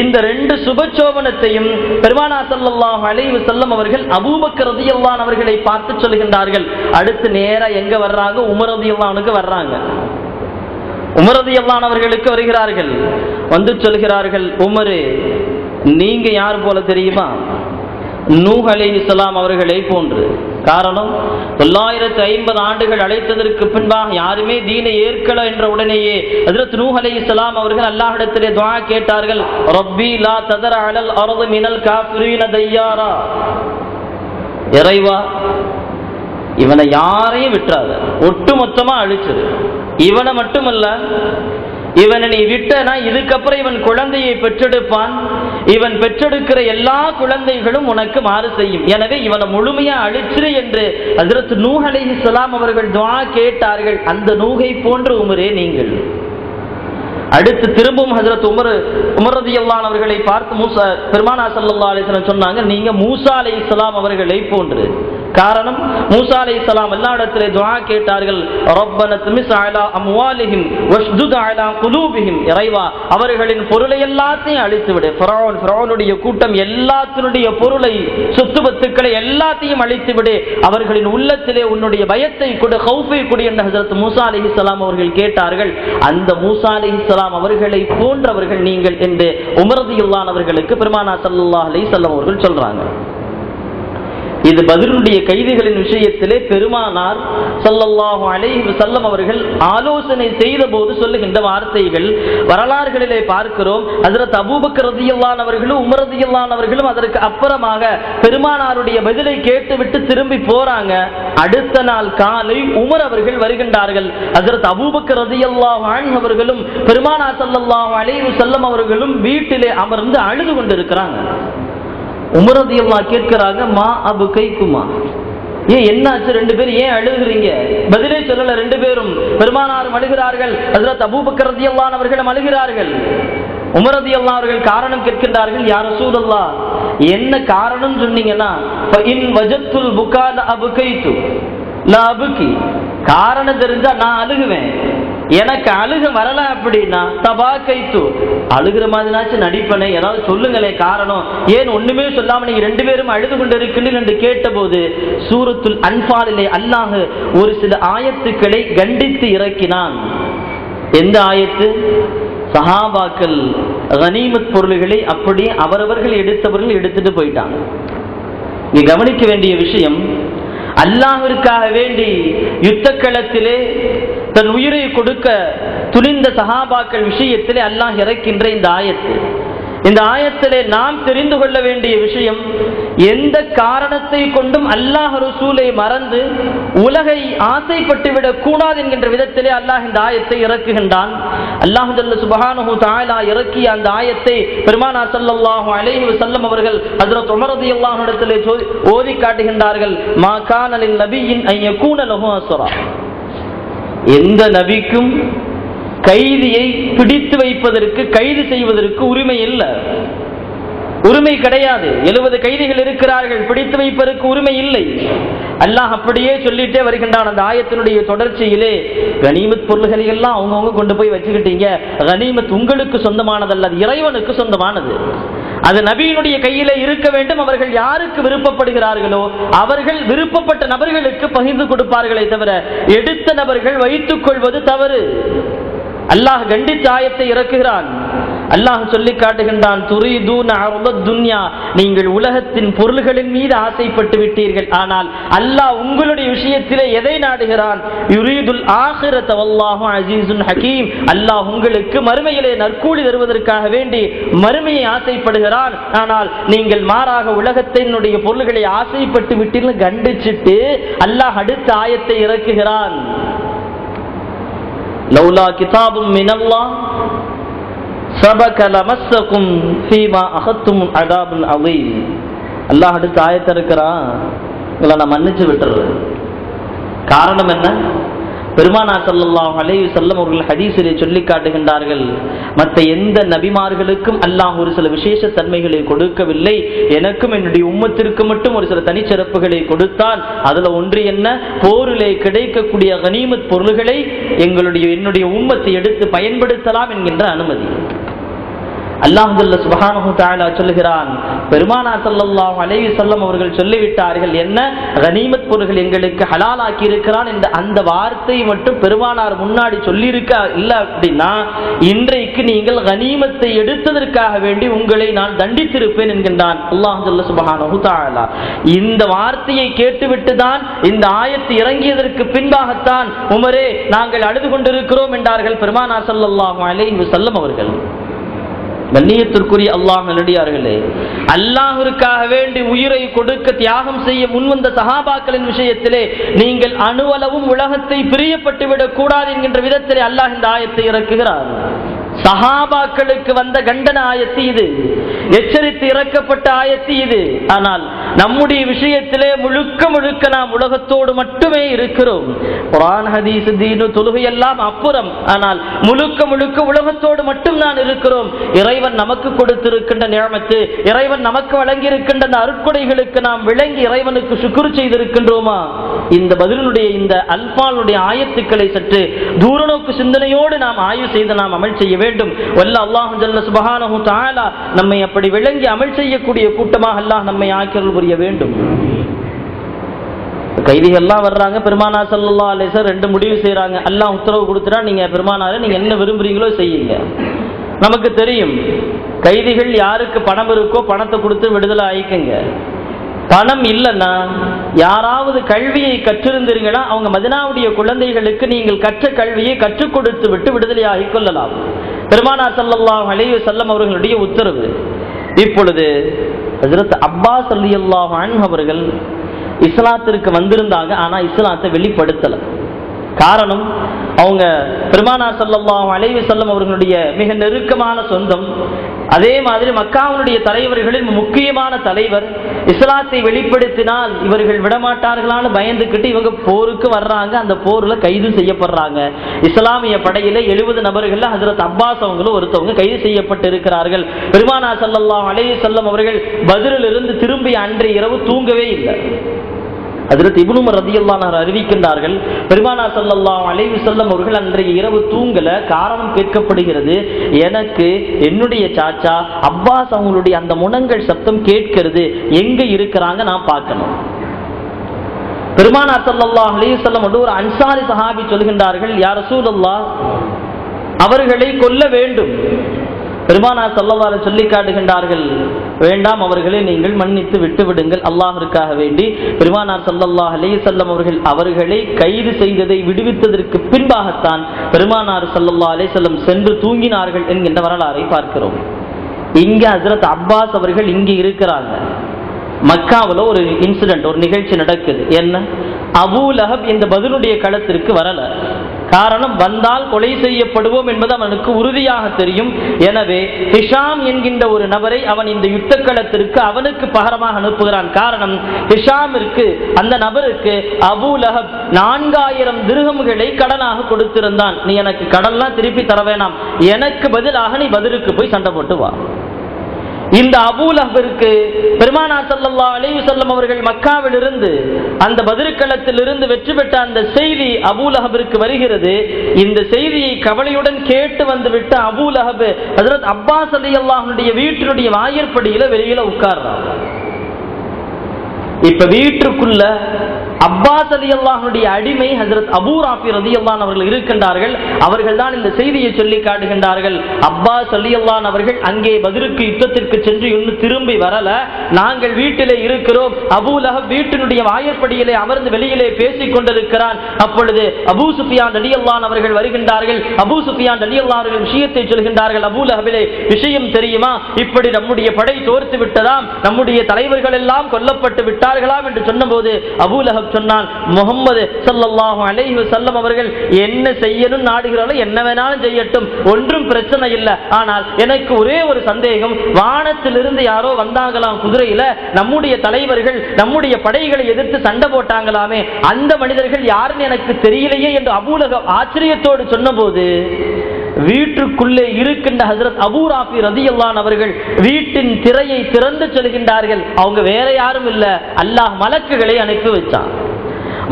இந்த 2 சுபசோபனத்தையும் பெருமானார் ஸல்லல்லாஹு அலைஹி வஸல்லம் அவர்கள் அபூபக்கர் ரலியல்லாஹு அன்ஹு அவர்களை பார்த்து சொல்கின்றார்கள். அடுத்து நேரா எங்க வர்றாங்க? உமர் ரலியல்லாஹு அன்ஹுக்கு வர்றாங்க. உமர் ரலியல்லாஹு அன்ஹு அவர்களுக்கு வருகிறார்கள். வந்து சொல்கிறார்கள், உமரே, நீங்க யார் போல தெரியுமா? நூஹ் அலைஹிஸ்ஸலாம் அவர்களை போன்று. காரணம், 950 ஆண்டுகள் அழைத்ததற்கு பின்பாக யாருமே தீனை ஏற்கல என்ற உடனேயே ஹஜ்ரத் நூஹ் அலைஹிஸ்ஸலாம் அவர்கள் அல்லாஹ்விடத்திலே துஆ கேட்டார்கள், ரப்பி லா ததர அலல் அர்து மினல் காஃபிரீன தய்யாரா, இறைவா இவனை யாரையும் விட்டுறாத, ஒட்டுமொத்தமா அழிச்சிரு. இவனை மட்டுமல்ல, இவனை நீ விட்டனா இதுக்கப்புறம் இவன் குழந்தையை பெற்றெடுப்பான், இவன் பெற்றெடுக்கிற எல்லா குழந்தைகளும் உனக்கு மாறு செய்யும், எனவே இவனை முழுமையா அழிச்சிரு என்று ஹஜ்ரத் நூஹ் அலைஹிஸ்ஸலாம் அவர்கள் துஆ கேட்டார்கள். அந்த நூகை போன்ற உமரே நீங்கள். அடுத்து திரும்பவும் ஹஜ்ரத் உமர் ரலியல்லாஹு அன்ஹு அவர்களை பார்த்து பெருமானார் ஸல்லல்லாஹு அலைஹி வஸல்லம் சொன்னாங்க, நீங்க மூசா அலைஹிஸ்ஸலாம் அவர்களை போன்று. காரணம், மூசா அலைஹிஸ்ஸலாம் எல்லா இடத்திலே துஆ கேட்டார்கள், ரப்பனா துமிஸ் அலா அம்வாலிஹிம் வஷ்துத் அலா குலூபிஹிம், இறைவா அவர்களின் பொருளை எல்லாத்தையும் அழித்து விடு. ஃபிரௌனுடைய கூட்டம் எல்லாத்தினுடைய பொருளை, சொத்து பத்துக்களை எல்லாத்தையும் அழித்து விடு, அவர்களின் உள்ளத்திலே உன்னுடைய பயத்தை கொடு, ஹௌஃபை கொடு என்று ஹஜ்ரத் மூசா அலைஹிஸ்ஸலாம் அவர்கள் கேட்டார்கள். அந்த மூசா அலைஹிஸ்ஸலாம் அவர்களை போன்றவர்கள் நீங்கள் என்று உமர் ரலியல்லாஹு அன்ஹு அவர்களுக்கு பெருமானார் ஸல்லல்லாஹு அலைஹி வஸல்லம் அவர்கள் சொல்றாங்க. இது பத்ருடைய கைதிகளின் விஷயத்திலே பெருமானார் ஸல்லல்லாஹு அலைஹி வஸல்லம் அவர்கள் ஆலோசனை செய்த போது சொல்லுகின்ற வார்த்தைகள் வரலாறுகளிலே பார்க்கிறோம். ஹஜ்ரத் அபூபக்கர் ரலியல்லாஹு அன்ஹு அவர்களும் உமர் ரலியல்லாஹு அன்ஹு அவர்களும் அதற்கு அப்புறமாக பெருமானாருடைய பதிலை கேட்டுவிட்டு திரும்பி போறாங்க. அடுத்த நாள் காலை உமர் அவர்கள் வருகின்றார்கள். ஹஜ்ரத் அபூபக்கர் ரலியல்லாஹு அன்ஹு அவர்களும் பெருமானார் ஸல்லல்லாஹு அலைஹி வஸல்லம் அவர்களும் வீட்டிலே அமர்ந்து அழுது கொண்டிருக்கிறாங்க. உமர் ரலியல்லாஹு கேட்கிறாங்க, மா அபு கைக்குமா, ஏன் என்னாச்சு, ரெண்டு பேரும் ஏன் அழுகிறீங்க? பதிலே சொல்லல ரெண்டு பேரும். பெருமானாரும் அழுகிறார்கள், ஹஜ்ரத் அபூபக்கர் ரலியல்லாஹு அன்ஹு அவர்களும் அழுகிறார்கள். உமர் ரலியல்லாஹு அவர்கள் காரணம் கேட்கின்றார்கள், யா ரசூலல்லாஹ் என்ன காரணம் சொன்னீங்கன்னா, ஃபஇன் வஜத்துல் புகா ல அபகைது லா அபகி, காரணம் தெரிஞ்சா நான் அழுகுவேன், எனக்கு அழுக வரல அப்படின்னா தபா கைத்து, அழுகிற மாதிரினாச்சும் நடிப்பனே, ஏதாவது சொல்லுங்களே காரணம், ஏன் ஒண்ணுமே சொல்லாம நீங்க ரெண்டு பேரும் அழுது கொண்டிருக்கிறீர்கள் என்று கேட்டபோது சூரத்துல் அன்ஃபாலிலே அல்லாஹ் ஒரு சில ஆயத்துக்களை கண்டித்து இறக்கினான். எந்த ஆயத்து? சஹாபாக்கள் கனிமத் பொருள்களை அப்படியே அவரவர்கள் எடுத்தவர்கள் எடுத்துட்டு போயிட்டாங்க. நீ கவனிக்க வேண்டிய விஷயம், அல்லாஹ்விற்காக வேண்டி யுத்த களத்திலே தன் உயிரை கொடுக்க துணிந்த சஹாபாக்கள் விஷயத்திலே அல்லாஹ் இறக்கின்ற இந்த ஆயத்து. இந்த ஆயத்திலே நாம் தெரிந்து கொள்ள வேண்டிய விஷயம், எந்த காரணத்தை கொண்டும் அல்லாஹ் ரசூலை மறந்து உலகை ஆசைப்பட்டு விடக் கூடாது என்கின்ற விதத்திலே அல்லாஹ் இந்த ஆயத்தை இறக்குகின்றான். அல்லாஹ் ஜல்ல சுப்ஹானஹு தஆலா இறக்கிய அந்த ஆயத்தை பெருமானார் ஸல்லல்லாஹு அலைஹி வஸல்லம் அவர்கள் ஹஜ்ரத் உமர் ரலியல்லாஹு அன்ஹு இடத்திலே ஓதி காட்டுகின்றார்கள், மா கான லில் நபியின் அன் யகூன லஹு அஸ்ரா, எந்த நபிக்கும் கைதியை பிடித்து வைப்பதற்கு, கைது செய்வதற்கு உரிமை இல்லை, உரிமை கிடையாது. 70 கைதிகள் இருக்கிறார்கள், பிடித்து வைப்பதற்கு உரிமை இல்லை. அல்லாஹ் அப்படியே சொல்லிட்டே வருகின்றான். அந்த ஆயத்தினுடைய தொடர்ச்சியிலே, கனிமத் பொருள்களை எல்லாம் அவங்கவுங்க கொண்டு போய் வச்சுக்கிட்டீங்க, கனிமத் உங்களுக்கு சொந்தமானதல்ல, அது இறைவனுக்கு சொந்தமானது. அது நபியினுடைய கையிலே இருக்க வேண்டும். அவர்கள் யாருக்கு விருப்பப்படுகிறார்களோ அவர்கள் விருப்பப்பட்ட நபர்களுக்கு பகிர்ந்து கொடுப்பார்களே தவிர எடுத்த நபர்கள் வைத்துக் கொள்வது தவறு. அல்லாஹ் கண்டித்த ஆயத்தை இறக்குகிறான். அல்லாஹ் சொல்லி காட்டுகின்றான், துரீதூன அர்தத் துன்யா, நீங்கள் உலகத்தின் பொருள்களின் மீது ஆசைப்பட்டு விட்டீர்கள், ஆனால் அல்லாஹ் உங்களுடைய விஷயத்திலே எதை நாடுகிறான்? யுரீதுல் ஆகிரத வல்லாஹு அஸீஸுன் ஹகீம், அல்லாஹ் உங்களுக்கு மறுமையிலே நற்கூலி தருவதற்காக வேண்டி மறுமையை ஆசைப்படுகிறான். ஆனால் நீங்கள் மாறாக உலகத்தினுடைய பொருள்களை ஆசைப்பட்டு விட்டீர்கள் கண்டிச்சிட்டு அல்லாஹ் அடுத்த ஆயத்தை இறக்குகிறான். லௌலா கிதாபும் மினல்லாஹ் சபக லமஸ்ஸகும் ஃபீமா அஹத்தும் அதாபுன் அதீம். அல்லாஹ் அடுத்த ஆயத்தை இருக்கிறான், இதை நான் மன்னிச்சு விட்டுறேன். காரணம் என்ன? பெருமானார் ஸல்லல்லாஹு அலைஹி வஸல்லம் அவர்கள் ஹதீஸிலே சொல்லி காட்டுகின்றார்கள், மற்ற எந்த நபிமார்களுக்கும் அல்லாஹ் ஒரு சில விசேஷ தன்மைகளை கொடுக்கவில்லை, எனக்கும் என்னுடைய உம்மத்திற்கு மட்டும் ஒரு சில தனிச்சிறப்புகளை கொடுத்தான். அதுல ஒன்று என்ன? போரிலே கிடைக்கக்கூடிய கனிமத் பொருள்களை என்னுடைய உம்மத்தை எடுத்து பயன்படுத்தலாம் என்கின்ற அனுமதி. அல்லாஹ் ஜல்ல சுப்ஹானஹு தஆலா சொல்லுகிறான், பெருமானார் ஸல்லல்லாஹு அலைஹி வஸல்லம் அவர்கள் சொல்லிவிட்டார்கள், என்ன கனிமத் பொருள்கள் எங்களுக்கு ஹலாலாக்கி இருக்கிறான் என்ற அந்த வார்த்தை மட்டும் பெருமானார் முன்னாடி சொல்லியிருக்க இல்ல அப்படின்னா இன்றைக்கு நீங்கள் கனிமத்தை எடுத்ததற்காக வேண்டி உங்களை நான் தண்டித்திருப்பேன் என்கின்றான் அல்லாஹ் ஜல்ல சுப்ஹானஹு தஆலா. இந்த வார்த்தையை கேட்டுவிட்டு தான் இந்த ஆயத்து இறங்கியதற்கு பின்பாகத்தான் உமரே நாங்கள் அழுது கொண்டிருக்கிறோம் என்றார்கள் பெருமானார் ஸல்லல்லாஹு அலைஹி வஸல்லம் அவர்கள். கண்ணியத்திற்குரிய அல்லாஹ் நல்லடியார்களே, அல்லாஹ்விற்காக வேண்டி உயிரை கொடுக்க தியாகம் செய்ய முன்வந்த சஹாபாக்களின் விஷயத்திலே நீங்கள் அணுவளவும் உலகத்தை பிரியப்பட்டுவிடக் கூடாது என்கின்ற விதத்திலே அல்லாஹ் இந்த ஆயத்தை இறக்குகிறார். சஹாபாக்களுக்கு வந்த கண்டன ஆயத்து இது, எச்சரித்து இறக்கப்பட்ட ஆயத்து இது. ஆனால் நம்முடைய விஷயத்திலே முழுக்க முழுக்க நாம் உலகத்தோடு மட்டுமே இருக்கிறோம். குர்ஆன் ஹதீஸ் தீன் தொழுகை எல்லாம் அப்புறம், ஆனால் முழுக்க முழுக்க உலகத்தோடு மட்டும் நான் இருக்கிறோம். இறைவன் நமக்கு கொடுத்திருக்கின்ற நியமத்து, இறைவன் நமக்கு வழங்கி இருக்கின்ற அந்த அருட்கொடைகளுக்கு நாம் விளங்கி இறைவனுக்கு சுக்ர் செய்திருக்கின்றோமா? இந்த பதிலுடைய இந்த அல்பாலுடைய ஆயத்துக்களை சற்று தூரநோக்கு சிந்தனையோடு நாம் ஆய்வு செய்து நாம் அமல் செய்ய வேண்டும். வல்ல அல்லாஹ் ஜல்ல சுப்ஹானஹு தஆலா நம்மை அப்படி விளங்கி அமல் செய்யக்கூடிய கூட்டமாக அல்லாஹ் நம்மை ஆக்கியருள் புரிய வேண்டும். கைதிகள்லாம் வர்றாங்க, பெருமானார் ஸல்லல்லாஹு அலைஹி வஸல்லம் ரெண்டு முடிவு செய்யறாங்க. அல்லாஹ் உத்தரவு கொடுத்துட்டா, நீங்க பெருமானாரை நீங்க என்ன விரும்புறீங்களோ செய்யுங்க. நமக்கு தெரியும், கைதிகள் யாருக்கு பணம் இருக்கோ பணத்தை கொடுத்து விடுதலை ஆயிக்குங்க. பணம் இல்லைன்னா யாராவது கல்வியை கற்றிருந்தீர்களா, அவங்க மதீனாவுடைய குழந்தைகளுக்கு நீங்கள் கற்ற கல்வியை கற்றுக் கொடுத்து விட்டு விடுதலை ஆகிக் கொள்ளலாம். பெருமானார் ஸல்லல்லாஹு அலைஹி வஸல்லம் அவர்களுடைய உத்தரவு. இப்பொழுது ஹஜ்ரத் அப்பாஸ் ரலியல்லாஹு அன்ஹு அவர்கள் இஸ்லாத்திற்கு வந்திருந்தாங்க, ஆனா இஸ்லாத்தை வெளிப்படுத்தல. காரணம், அவங்க பெருமானார் ஸல்லல்லாஹு அலைஹி வஸல்லம் அவர்களுடைய மிக நெருக்கமான சொந்தம். அதே மாதிரி மக்காவுடைய தலைவர்களில் முக்கியமான தலைவர். இஸ்லாத்தை வெளிப்படுத்தினால் இவர்கள் விடமாட்டார்களான்னு பயந்துக்கிட்டு இவங்க போருக்கு வர்றாங்க. அந்த போர்ல கைது செய்யப்படுறாங்க. இஸ்லாமிய படையில 70 நபர்கள் ஹஜ்ரத் அப்பாஸ் அவங்களும் ஒருத்தவங்க கைது செய்யப்பட்டு இருக்கிறார்கள். பெருமானார் ஸல்லல்லாஹு அலைஹி வஸல்லம் அவர்கள் பத்ரில் இருந்து திரும்பி அன்றைய இரவு தூங்கவே இல்லை. ஹஜ்ரத் இப்னு உமர் ரலியல்லாஹு அன்ஹு அறிவிக்கின்றார்கள், பெருமானார் ஸல்லல்லாஹு அலைஹி வஸல்லம் அவர்கள் அன்றைய இரவு தூங்கல. காரணம் கேட்கப்படுகிறது, எனக்கு என்னுடைய சாச்சா அப்பாஸ் அவங்களுடைய அந்த முனங்கள் சத்தம் கேட்கிறது, எங்க இருக்கிறாங்க நான் பார்க்கணும். பெருமானார் ஸல்லல்லாஹு அலைஹி வஸல்லம் ஒரு அன்சாரி சஹாபி சொல்கின்றார்கள், யா ரசூலல்லாஹ், அவர்களை கொல்ல வேண்டும். பெருமானார் ஸல்லல்லாஹு அலைஹி சொல்லி காட்டுகின்றார்கள், வேண்டாம், அவர்களை நீங்கள் மன்னித்து விட்டு விடுங்கள், அல்லாஹ்விற்காக வேண்டி. பெருமானார் ஸல்லல்லாஹு அலைஹி வஸல்லம் அவர்களை கைது செய்ததை விடுவித்ததற்கு பின்பாகத்தான் பெருமானார் ஸல்லல்லாஹு அலைஹி வஸல்லம் சென்று தூங்கினார்கள் என்கின்ற வரலாறை பார்க்கிறோம். இங்க ஹஜ்ரத் அப்பாஸ் அவர்கள் இங்கே இருக்கிறாங்க. மக்காவில் ஒரு இன்சிடென்ட், ஒரு நிகழ்ச்சி நடக்குது. என்ன? அபூ லஹப் இந்த பதிலுடைய களத்திற்கு வரல. காரணம், வந்தால் கொலை செய்யப்படுவோம் என்பது அவனுக்கு உறுதியாக தெரியும். எனவே ஹிஷாம் என்கின்ற ஒரு நபரை அவன் இந்த யுத்த களத்திற்கு அவனுக்கு பகரமாக அனுப்புகிறான். காரணம், ஹிஷாமிற்கு, அந்த நபருக்கு அபூ லஹப் 4000 திர்ஹம்களை கடனாக கொடுத்திருந்தான். நீ எனக்கு கடன்லாம் திருப்பி தர வேணாம், எனக்கு பதிலாக நீ பதிலுக்கு போய் சண்டை போட்டு வா. இந்த அபூ லஹபிற்கு பெருமானார் ஸல்லல்லாஹு அலைஹி வஸல்லம் அவர்கள் மக்காவில் இருந்து அந்த பத்ர் இருந்து வெற்றி பெற்ற அந்த செய்தி அபூ லஹபிற்கு வருகிறது. இந்த செய்தியை கவலையுடன் கேட்டு வந்து விட்ட அபூ லஹப் ஹஜ்ரத் அப்பாஸ் ரலியல்லாஹு அன்ஹுடைய வீட்டினுடைய வாயிற்படியில வெளியில உட்கார்றான். இப்ப வீட்டுக்குள்ள அப்பாஸ் ரலியல்லாஹு அன்ஹுடைய அடிமை ஹஜ்ரத் அபூ ராஃபி ரலியல்லாஹு அன்ஹு அவர்கள் இருக்கின்றார்கள். அவர்கள் தான் இந்த செய்தியை சொல்லி காட்டுகின்றார்கள். அப்பாஸ் ரலியல்லாஹு அன்ஹு அவர்கள் அங்கே பத்ருக்கு யுத்தத்திற்கு சென்று இன்னும் திரும்பி வரல, நாங்கள் வீட்டிலே இருக்கிறோம். அபூ லஹப் வீட்டினுடைய வாயிற்படியிலே அமர்ந்து வெளியிலே பேசிக் கொண்டிருக்கிறான். அப்பொழுது அபூ சுஃபியான் ரலியல்லாஹு அன்ஹு அவர்கள் வருகின்றார்கள். அபூ சுஃபியான் ரலியல்லாஹு அன்ஹு விஷயத்தை சொல்கின்றார்கள். அபூ லஹபிலே விஷயம் தெரியுமா? இப்படி நம்முடைய படை தோர்த்து விட்டதாம், நம்முடைய தலைவர்கள் எல்லாம் கொல்லப்பட்டு விட்டார்களாம் என்று சொன்னபோது அபூ லஹப் சொன்னான், முஹம்மது ஸல்லல்லாஹு அலைஹி வஸல்லம் அவர்கள் என்ன செய்யணும் நாடுகிறாரோ என்ன வேணாலும் செய்யட்டும், ஒன்றும் பிரச்சனை இல்லை. ஆனால் எனக்கு ஒரே ஒரு சந்தேகம், வானத்திலிருந்து யாரோ வந்தாங்களாம் குதிரையில, நம்முடைய தலைவர்கள் நம்முடைய படைகளை எதிர்த்து சண்டை போட்டாங்களாமே, அந்த மனிதர்கள் யாருன்னு எனக்கு தெரியலையே என்று அபூ லஹப் ஆச்சரியத்தோடு சொன்னபோது வீட்டுக்குள்ளே இருக்கின்ற ஹஜ்ரத் அபூ ராஃபி ரலியல்லாஹு அன்ஹு அவர்கள் வீட்டின் திரையை திறந்து சொல்கின்றார்கள், அவங்க வேற யாரும் இல்ல, அல்லாஹ் மலக்குகளை அனுப்பி வச்சான்.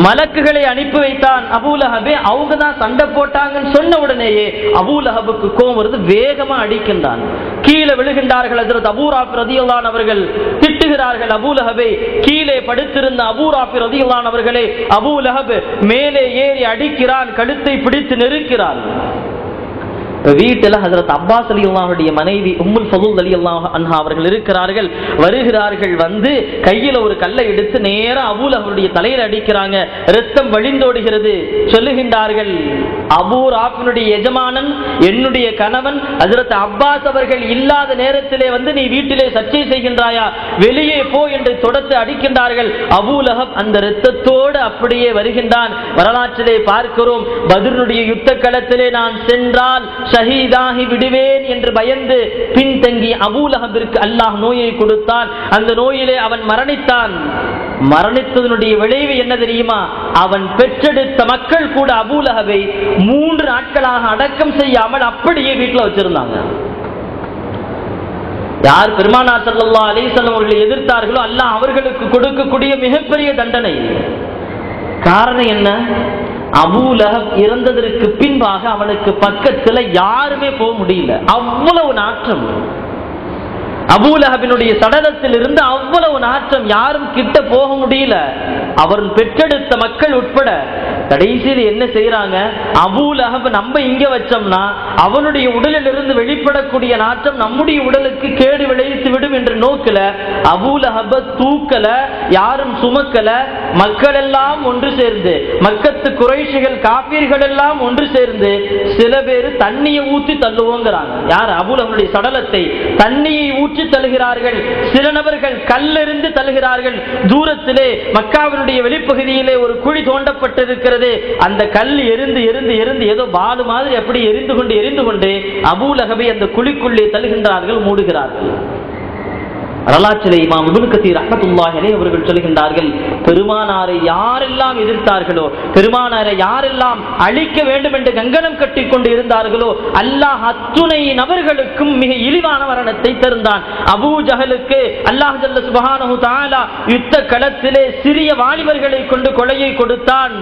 மலக்குகளை அனுப்பி வைத்தான். அபூ லஹபே அவங்க தான் சண்டை போட்டாங்கன்னு சொன்ன உடனேயே அபூ லஹபுக்கு கோபம் வருது, வேகமா அடிக்கின்றான். கீழே விழுகின்றார்கள். ஹஜ்ரத் அபூ ராஃபி ரலியல்லாஹு அன்ஹு அவர்கள் திட்டுகிறார்கள் அபூ லஹபை. கீழே படுத்திருந்த அபூ ராஃபி ரலியல்லாஹு அன்ஹு அவர்களை அபூ லஹப் மேலே ஏறி அடிக்கிறான், கழுத்தை பிடித்து நெருக்கிறான். வீட்டில் ஹஜ்ரத் அப்பாஸ் ரலியல்லாஹுடைய மனைவி உம்முல் ஃபதுல் ரலியல்லாஹு அன்ஹா அவர்கள் இருக்கிறார்கள். வருகிறார்கள். வந்து கையில ஒரு கல்லை எடுத்து நேரா அபூ லஹபுடைய தலையில அடிக்கிறாங்க. ரத்தம் வழிந்தோடுகிறது. சொல்லுகின்றார்கள், அபூ ராஃபினுடைய எஜமானன் என்னுடைய கணவன் ஹஜ்ரத் அப்பாஸ் அவர்கள் இல்லாத நேரத்திலே வந்து நீ வீட்டிலே சர்ச்சை செய்கின்றாயா, வெளியே போ என்று தொடர்ந்து அடிக்கின்றார்கள். அபூ லஹப் அந்த இரத்தத்தோடு அப்படியே வருகின்றான். வரலாற்றிலே பார்க்கிறோம், பத்ருடைய யுத்த களத்திலே நான் சென்றால் ஷஹீதாகி விடுவேன் என்று பயந்து பின்தங்கி அபூ லஹபிற்கு அல்லாஹ் நோயை கொடுத்தான். அந்த நோயிலே அவன் மரணித்தான். மரணித்ததனுடைய விளைவு என்ன தெரியுமா? அவன் பெற்றெடுத்த மக்கள் கூட அபூ லஹபை 3 நாட்களாக அடக்கம் செய்யாமல் அப்படியே வீட்டில் வச்சிருந்தாங்க. யார் பெருமானார் ஸல்லல்லாஹு அலைஹி வஸல்லம் அவர்களை எதிர்த்தார்களோ அல்லாஹ் அவர்களுக்கு கொடுக்கக்கூடிய மிகப்பெரிய தண்டனை. காரணம் என்ன? அபூ லஹப் இறந்ததற்கு பின்பாக அவனுக்கு பக்கத்துல யாருமே போக முடியல. அவ்வளவு நாற்றம். அபூ லஹபினுடைய சடலத்தில் இருந்து அவ்வளவு நாற்றம், யாரும் கிட்ட போக முடியல. அவர் பெற்றெடுத்த மக்கள் உட்பட. கடைசியில் என்ன செய்யறாங்க? அபூ லஹப் நம்ம இங்க வச்சோம்னா அவனுடைய உடலில் இருந்து வெளிப்படக்கூடிய நாற்றம் நம்முடைய உடலுக்கு கேடு விளைவித்து விடும் என்ற நோக்கில அபூ லஹப தூக்கல, யாரும் சுமக்கல. மக்கள் எல்லாம் ஒன்று சேர்ந்து, மக்கத்து குறைஷிகள் காபீர்கள் எல்லாம் ஒன்று சேர்ந்து சில பேர் தண்ணியை ஊற்றி தள்ளுவோங்கிறாங்க. யார்? அபூ லஹபுடைய சடலத்தை தண்ணியை ஊற்றி தள்ளுகிறார்கள். சில நபர்கள் கல்லெறிந்து தள்ளுகிறார்கள். தூரத்திலே மக்காவினுடைய வெளிப்பகுதியிலே ஒரு குழி தோண்டப்பட்டிருக்கிறது. அந்த கல் எரிந்து எரிந்து எரிந்து ஏதோ பாலு மாதிரி அப்படி எரிந்து கொண்டு அபூ லஹபை அந்த குழிக்குள்ளே தள்ளுகின்றார்கள், மூடுகிறார்கள். வரலாற்றிலே இமாம் இப்னு கதீர் ரஹ்மத்துல்லாஹி அலைஹி அவர்கள் சொல்கின்றார்கள், பெருமானாரை யாரெல்லாம் எதிர்த்தார்களோ, பெருமானாரை யாரெல்லாம் அழிக்க வேண்டும் என்று கங்கணம் கட்டிக் கொண்டு இருந்தார்களோ அல்லாஹ் அத்துணை நபர்களுக்கும் மிக இழிவான மரணத்தை தருந்தான். அபூ ஜஹலுக்கு அல்லாஹ் ஜல்ல சுப்ஹானஹு தஆலா யுத்த களத்திலே சிறிய வாலிபர்களை கொண்டு கொலையை கொடுத்தான்.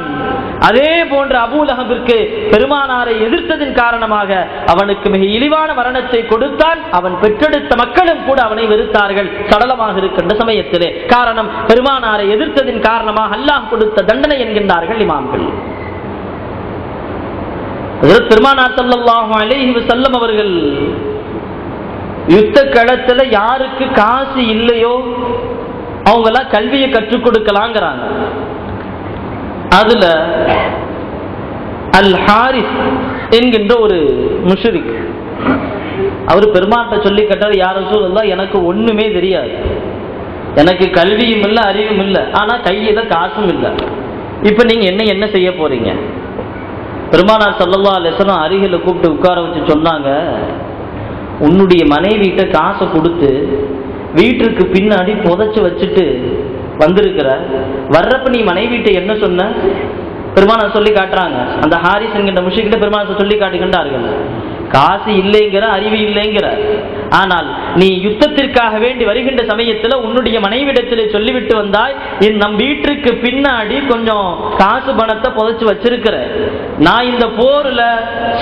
அதே போன்ற அபூ லஹபிற்கு பெருமானாரை எதிர்த்ததின் காரணமாக அவனுக்கு மிக இழிவான மரணத்தை கொடுத்தான். அவன் பெற்றெடுத்த மக்களும் கூட அவனை வெறுத்தார்கள் சடலமாக இருக்கின்ற சமயத்திலே. காரணம், பெருமானாரை எதிர்த்ததின் காரணமாக அல்லாஹ் கொடுத்த தண்டனை என்கின்றார்கள் இமாம்கள். பெருமானார் ஸல்லல்லாஹு அலைஹி வஸல்லம் அவர்கள் யுத்த களத்துல யாருக்கு காசு இல்லையோ அவங்க எல்லாம் கல்வியை கற்றுக் கொடுக்கலாங்கிறாங்க. அதுல அல் ஹாரிஸ் என்கின்ற ஒரு முஷ்ரிக், அவர் பெருமாட்ட சொல்லி கேட்டார், யார் ரசூலல்லாஹ், எனக்கு ஒண்ணுமே தெரியாது, எனக்கு கல்வியும் இல்லை அறிவும் இல்லை, ஆனா கையில காசும் இல்லை, இப்ப நீங்க என்ன செய்ய போறீங்க? பெருமானார் ஸல்லல்லாஹு அலைஹி வஸல்லம் அருகில கூப்பிட்டு உட்கார வச்சு சொன்னாங்க, உன்னுடைய மனைவிட்ட காசை கொடுத்து வீட்டுக்கு பின்னாடி புதைச்சு வச்சுட்டு வந்திருக்கிற, வர்றப்ப நீ மனைவிட்ட என்ன சொன்ன? பெருமானார் சொல்லி காட்டுறாங்க. அந்த ஹாரிஸ் என்கின்ற முஷ்ரிக்கிட்ட பெருமானார் சொல்லி காட்டுகின்றார்கள், காசு இல்லைங்கிற, அறிவு இல்லைங்கிற, ஆனால் நீ யுத்தத்திற்காக வேண்டி வருகின்ற சமயத்துல உன்னுடைய மனைவிடத்திலே சொல்லிவிட்டு வந்தாய், நம் வீட்டுக்கு பின்னாடி கொஞ்சம் காசு பணத்தை புதைச்சு வச்சிருக்கிற, நான் இந்த போர்ல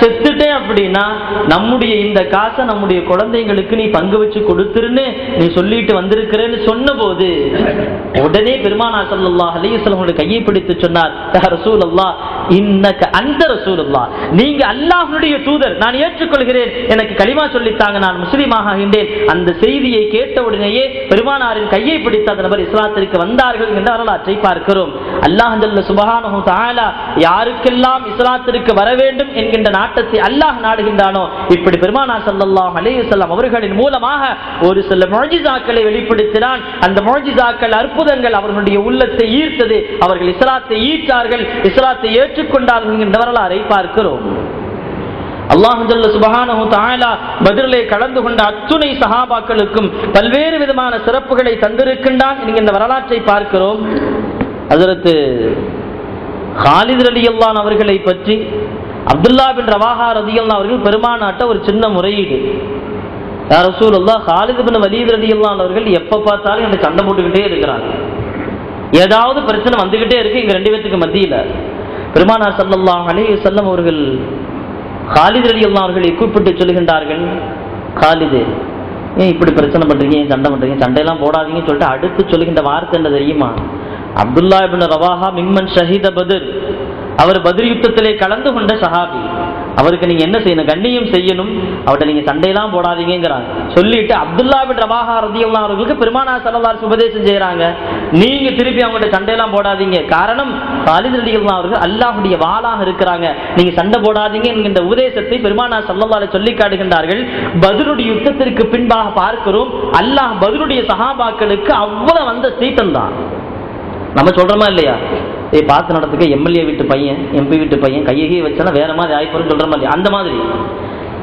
செத்துட்டேன் அப்படின்னா நம்முடைய இந்த காசை நம்முடைய குழந்தைங்களுக்கு நீ பங்கு வச்சு கொடுத்துருன்னு நீ சொல்லிட்டு வந்திருக்கிறேன்னு சொன்ன போது உடனே பெருமானார் ஸல்லல்லாஹு அலைஹி வஸல்லம் கையை பிடித்து சொன்னார், யா ரசூலல்லாஹ், இன்னக அன்த ரசூலுல்லாஹ், நீங்க அல்லாஹ்வுடைய தூதர், நான் ஏற்றுக்கொள்கிறேன், எனக்கு கலிமா சொல்லித்தாங்க, நான் முஸ்லீமாக ஆகின்றேன். அந்த செய்தியை கேட்டவுடனேயே பெருமானாரின் கையை பிடித்த அந்த நபர் இஸ்லாத்திற்கு வந்தார்கள் என்ற வரலாற்றை பார்க்கிறோம். அல்லாஹ் ஜல்ல சுப்ஹானஹு தஆலா யாருக்கெல்லாம் இஸ்லாத்திற்கு வர வேண்டும் என்கின்ற நாட்டத்தை அல்லாஹ் நாடுகின்றானோ, இப்படி பெருமானார் ஸல்லல்லாஹு அலைஹி வஸல்லம் அவர்களின் மூலமாக ஒரு சில முஅஜிசாக்களை வெளிப்படுத்தினான். அந்த முஅஜிசாக்கள், அற்புதங்கள் அவர்களுடைய உள்ளத்தை ஈர்த்தது. அவர்கள் இஸ்லாத்தை ஈற்றார்கள், இஸ்லாத்தை ஏற்றுக்கொண்டார்கள் என்ற வரலாறை பார்க்கிறோம். அல்லாஹ் ஜல்ல சுப்ஹானஹு தஆலா பத்ரிலே கலந்து கொண்ட அத்துணை சஹாபாக்களுக்கும் பல்வேறு விதமான சிறப்புகளை தந்திருக்கின்றான் என்கின்ற வரலாற்றை பார்க்கிறோம். ஹஜ்ரத் காலித் ரலியல்லாஹு அவர்களை பற்றி அப்துல்லா பின் ரவாஹா ரலியல்லாஹு அவர்கள் பெருமானாட்ட ஒரு சின்ன முறையீடு, யா ரசூலல்லாஹ், காலித் பின் வலீத் ரலியல்லாஹு அவர்கள் எப்ப பார்த்தாலும் எனக்கு சண்டை போட்டுக்கிட்டே இருக்கிறாங்க, ஏதாவது பிரச்சனை வந்துகிட்டே இருக்கு எங்க 2 பேத்துக்கு மத்தியில. பெருமானார் ஸல்லல்லாஹு அலைஹி வஸல்லம் அவர்கள் காலித் ரலியல்லாஹு அவர்களை கூப்பிட்டு சொல்லுகின்றார்கள், காலிது, ஏன் இப்படி பிரச்சனை பண்றீங்க, ஏன் சண்டை பண்றீங்க, சண்டையெல்லாம் போடாதீங்கன்னு சொல்லிட்டு அடுத்து சொல்லுகின்ற வார்த்தை என்ன தெரியுமா? அப்துல்லா இப்னு ரவாஹா மிம்மன் ஷஹீத பத்ர், அவர் பத்ர் யுத்தத்திலே கலந்து கொண்ட சஹாபி, அவருக்கு நீங்க என்ன செய்யணும், கண்ணியம் செய்யணும், அவர்கிட்ட நீங்க சண்டையெல்லாம் போடாதீங்கிறாங்க. சொல்லிட்டு அப்துல்லா பின் ரவாஹா ரலியல்லாஹு அவர்களுக்கு பெருமானார் ஸல்லல்லாஹு அலைஹி உபதேசம் செய்யறாங்க, நீங்க திருப்பி அவங்கள்ட்ட சண்டையெல்லாம் போடாதீங்க, காரணம் காலித் ரலியல்லாஹு அவர்கள் அல்லாஹ்வுடைய வாளாக இருக்கிறாங்க, நீங்க சண்டை போடாதீங்க என்கின்ற உபதேசத்தை பெருமானார் ஸல்லல்லாஹு அலைஹி சொல்லி காட்டுகின்றார்கள். பத்ருடைய யுத்தத்திற்கு பின்பாக பார்க்கிறோம், அல்லாஹ் பத்ருடைய சஹாபாக்களுக்கு அவ்வளவு அந்தஸ்தை தந்தான். நம்ம சொல்றோமா இல்லையா, பார்த்து நடத்துக்க எம்எல்ஏ வீட்டு பையன், எம்பி வீட்டு பையன் கையை வச்சா வேற மாதிரி ஆயிப்போன்னு சொல்றோமா இல்லையா? அந்த மாதிரி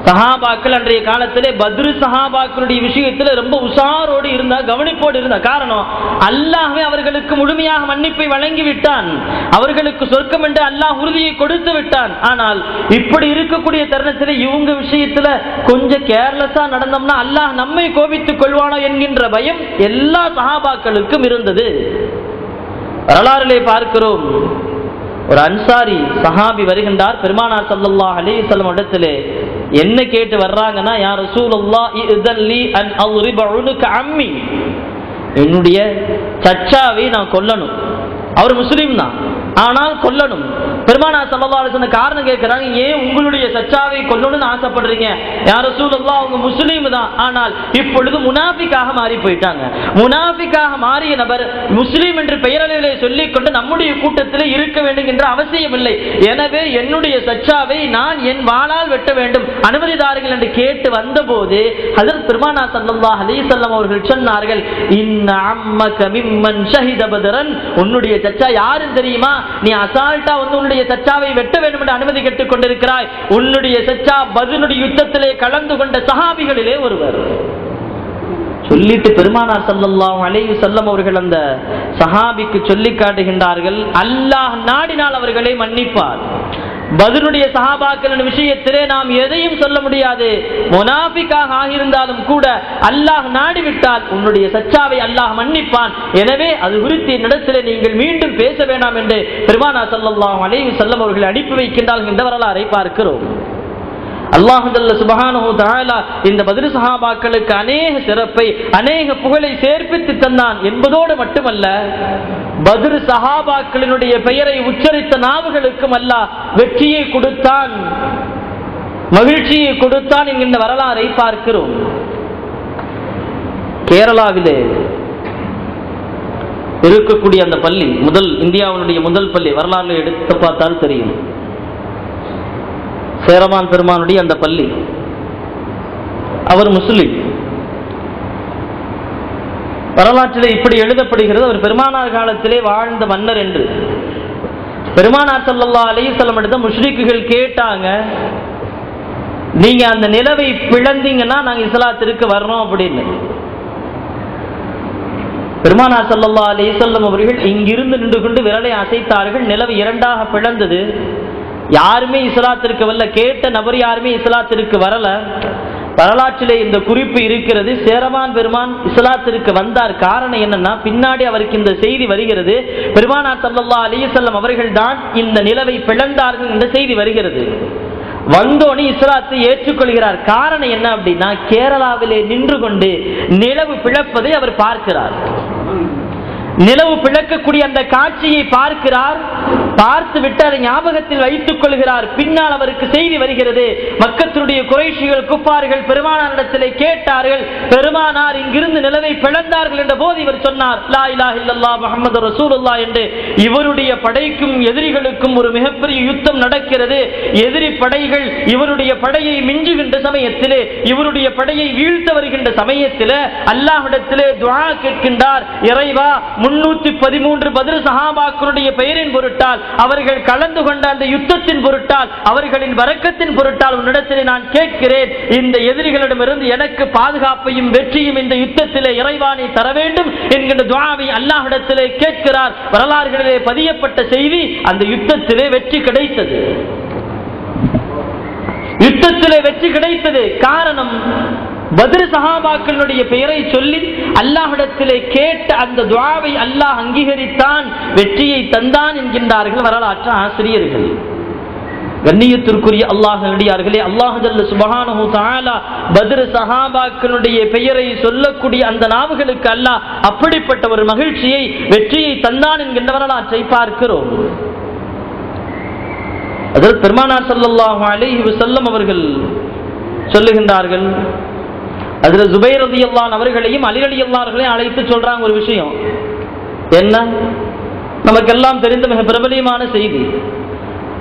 சஹாபாக்கள் அன்றைய காலத்திலே பத்ரு சஹாபாக்களுடைய விஷயத்துல ரொம்ப உஷாரோடு இருந்தா, கவனிப்போடு இருந்தா. காரணம், அல்லாஹ்வே அவர்களுக்கு முழுமையாக மன்னிப்பை வழங்கி விட்டான், அவர்களுக்கு சொர்க்கம் என்று அல்லாஹ் உறுதியை கொடுத்து விட்டான். ஆனால் இப்படி இருக்கக்கூடிய தருணத்திலே இவங்க விஷயத்துல கொஞ்சம் கேர்லெஸ்ஸா நடந்தோம்னா அல்லாஹ் நம்மை கோபித்துக் கொள்வானோ என்கின்ற பயம் எல்லா சஹாபாக்களுக்கும் இருந்தது. வரலாறிலே பார்க்கிறோம், ஒரு அன்சாரி சஹாபி வருகின்றார் பெருமானார் ஸல்லல்லாஹு அலைஹி வஸல்லம் இடத்திலே. என்ன கேட்டு வர்றாங்கன்னா, யா ரசூலுல்லாஹ் இதன் லீ அன் அல்ரிப உனுக அம்மி, என்னுடைய சச்சாவை நான் கொல்லணும். அவர் முஸ்லீம் தான், ஆனால் கொல்லணும். பெருமானார் ஸல்லல்லாஹு அலைஹி வஸல்லம் காரணம் கேட்கிறாங்க, ஏன் உங்களுடைய சச்சாவை கொல்லணும்னு ஆசைப்படுறீங்க? யா ரசூலுல்லாஹ் அவங்க முஸ்லீம் தான், ஆனால் இப்பொழுது முனாஃபிக்காக மாறி போயிட்டாங்க. முனாஃபிக்காக மாறிய நபர் முஸ்லீம் என்று பெயரளவிலே சொல்லிக் கொண்டு நம்முடைய கூட்டத்தில் இருக்க வேண்டும் என்ற அவசியம் இல்லை. எனவே என்னுடைய சச்சாவை நான் என் வாளால் வெட்ட வேண்டும், அனுமதிதார்கள் என்று கேட்டு வந்தபோது ஹஜ்ரத் பெருமானார் ஸல்லல்லாஹு அலைஹி வஸல்லம் அவர்கள் சொன்னார்கள், இன்ன அம்மக மிம்மன் ஷஹித பத்ரன், உன்னுடைய சச்சா யாருன்னு தெரியுமா? நீ அசால்ட்டா வந்து உன்னுடைய சச்சாவை வெட்ட வேண்டும் என்று அனுமதி கேட்டுக் கொண்டிருக்கிறாய். உன்னுடைய சச்சா பத்ருடைய யுத்தத்திலே கலந்து கொண்ட சஹாபிகளிலே ஒருவர். சொல்லிட்டு பெருமானார் ஸல்லல்லாஹு அலைஹி வஸல்லம் அவர்கள் அந்த சஹாபிக்கு சொல்லி காட்டுகின்றார்கள், அல்லாஹ் நாடினால் அவர்களை மன்னிப்பார். பத்ருடைய சஹாபாக்களின் விஷயத்திலே நாம் எதையும் சொல்ல முடியாது. முனாஃபிக்காக ஆகியிருந்தாலும் கூட அல்லாஹ் நாடிவிட்டால் உன்னுடைய சச்சாவை அல்லாஹ் மன்னிப்பான். எனவே அது குறித்து என்னிடத்திலே நீங்கள் மீண்டும் பேச வேண்டாம் என்று பெருமானார் ஸல்லல்லாஹு அலைஹி வஸல்லம் அவர்கள் அனுப்பி வைக்கின்றார்கள் என்ற வரலாறை பார்க்கிறோம். அல்லாஹ் ஜல்ல சுப்ஹானஹு வ தஆலா இந்த பத்ரு சஹாபாக்களுக்கு அநேக சிறப்பை, அநேக புகழை சேர்ப்பித்து தந்தான் என்பதோடு மட்டுமல்ல, பத்ரு சஹாபாக்களினுடைய பெயரை உச்சரித்த நாவுகளுக்கும் அல்லாஹ் வெற்றியை கொடுத்தான், மகிழ்ச்சியை கொடுத்தான் என்கின்ற வரலாறை பார்க்கிறோம். கேரளாவிலே இருக்கக்கூடிய அந்த பள்ளி, இந்தியாவினுடைய முதல் பள்ளி, வரலாறு எடுத்து பார்த்தால் தெரியும், சேரமான் பெருமானுடைய அந்த பள்ளி. அவர் முஸ்லிம். வரலாற்றிலே இப்படி எழுதப்படுகிறது, அவர் பெருமானார் காலத்திலே வாழ்ந்த மன்னர் என்று. பெருமானார் ஸல்லல்லாஹு அலைஹி வஸல்லம் எடுத்த முஷ்ரிக்குகள் கேட்டாங்க, நீங்க அந்த நிலவை பிளந்தீங்கன்னா நாங்க இஸ்லாத்திற்கு வரணும் அப்படின்னு. பெருமானார் ஸல்லல்லாஹு அலைஹி வஸல்லம் அவர்கள் இங்கிருந்து நின்று கொண்டு விரலை அசைத்தார்கள். நிலவு இரண்டாக பிளந்தது. யாருமே இஸ்லாத்திற்கு வரல, கேட்ட நபர் யாருமே இஸ்லாத்திற்கு வரல. வரலாற்றிலே இந்த குறிப்பு இருக்கிறது, சேரமான் பெருமான் இஸ்லாத்திற்கு வந்தார். காரணம் என்னன்னா, பின்னாடி அவருக்கு இந்த செய்தி வருகிறது, பெருமானார் ஸல்லல்லாஹு அலைஹி வஸல்லம் அவர்கள் தான் இந்த நிலவை பிளந்தார்கள் என்ற செய்தி வருகிறது. வந்தோனி இஸ்லாத்தை ஏற்றுக்கொள்கிறார். காரணம் என்ன அப்படின்னா, கேரளாவிலே நின்று கொண்டு நிலவு பிளப்பதை அவர் பார்க்கிறார். நிலவு பிளக்கக்கூடிய அந்த காட்சியை பார்க்கிறார். பார்த்து விட்டு அதை ஞாபகத்தில் வைத்துக் கொள்கிறார். பின்னால் அவருக்கு செய்தி வருகிறது, மக்கத்தினுடைய குறைஷிகள் குப்பார்கள் பெருமானாரிடத்திலே கேட்டார்கள், பெருமானார் இங்கிருந்து நிலவை பிளந்தார்கள் என்ற போது இவர் சொன்னார், லா இலாஹ இல்லல்லாஹ் முஹம்மது ரசூலுல்லாஹ் என்று. இவருடைய படைக்கும் எதிரிகளுக்கும் ஒரு மிகப்பெரிய யுத்தம் நடக்கிறது. எதிரி படைகள் இவருடைய படையை மிஞ்சுகின்ற சமயத்திலே, இவருடைய படையை வீழ்த்த வருகின்ற சமயத்திலே அல்லாஹ்விடத்திலே துஆ கேட்கின்றார், இறைவா 313 பத்ரு சஹாபாக்களுடைய பெயரின் பொருட்டால், அவர்கள் கலந்து கொண்ட அந்த யுத்தத்தின் பொருட்டால், அவர்களின் வரக்கத்தின் பொருட்டால் உன்னிடத்திலே நான் கேட்கிறேன், இந்த எதிரிகளிடமிருந்து எனக்கு பாதுகாப்பையும் வெற்றியும் இந்த யுத்தத்திலே இறைவானை தர வேண்டும் என்கின்ற துஆவை அல்லாஹ்விடத்திலே கேட்கிறார். வரலாறுகளிலே பதியப்பட்ட செய்தி, அந்த யுத்தத்திலே வெற்றி கிடைத்தது. யுத்தத்திலே வெற்றி கிடைத்தது. காரணம், பத்ரு சஹாபாக்களுடைய பெயரை சொல்லி அல்லாஹ்விடத்திலே கேட்ட அந்த துஆவை அல்லாஹ் அங்கீகரித்தான், வெற்றியை தந்தான் என்கின்றார்கள் வரலாற்று ஆசிரியர்கள். கண்ணியத்திற்குரிய அல்லாஹ் நல்லடியார்களே, அல்லாஹ் ஜல்ல சுப்ஹானஹு வ தஆலா பத்ரு சஹாபாக்களுடைய பெயரை சொல்லக்கூடிய அந்த நாவுகளுக்கு அல்லாஹ் அப்படிப்பட்ட ஒரு மகிழ்ச்சியை, வெற்றியை தந்தான் என்கின்ற வரலாற்றை பார்க்கிறோம். அதில் பெருமானார் ஸல்லல்லாஹு அலைஹி வஸல்லம் அவர்கள் சொல்லுகின்றார்கள், அதில் ஜுபைர் ரலியல்லாஹு அன்ஹு அவர்களையும் அலி ரலியல்லாஹு அன்ஹுவையும் அழைத்து சொல்றாங்க ஒரு விஷயம். என்ன? நமக்கெல்லாம் தெரிந்த மிக பிரபலியமான செய்தி.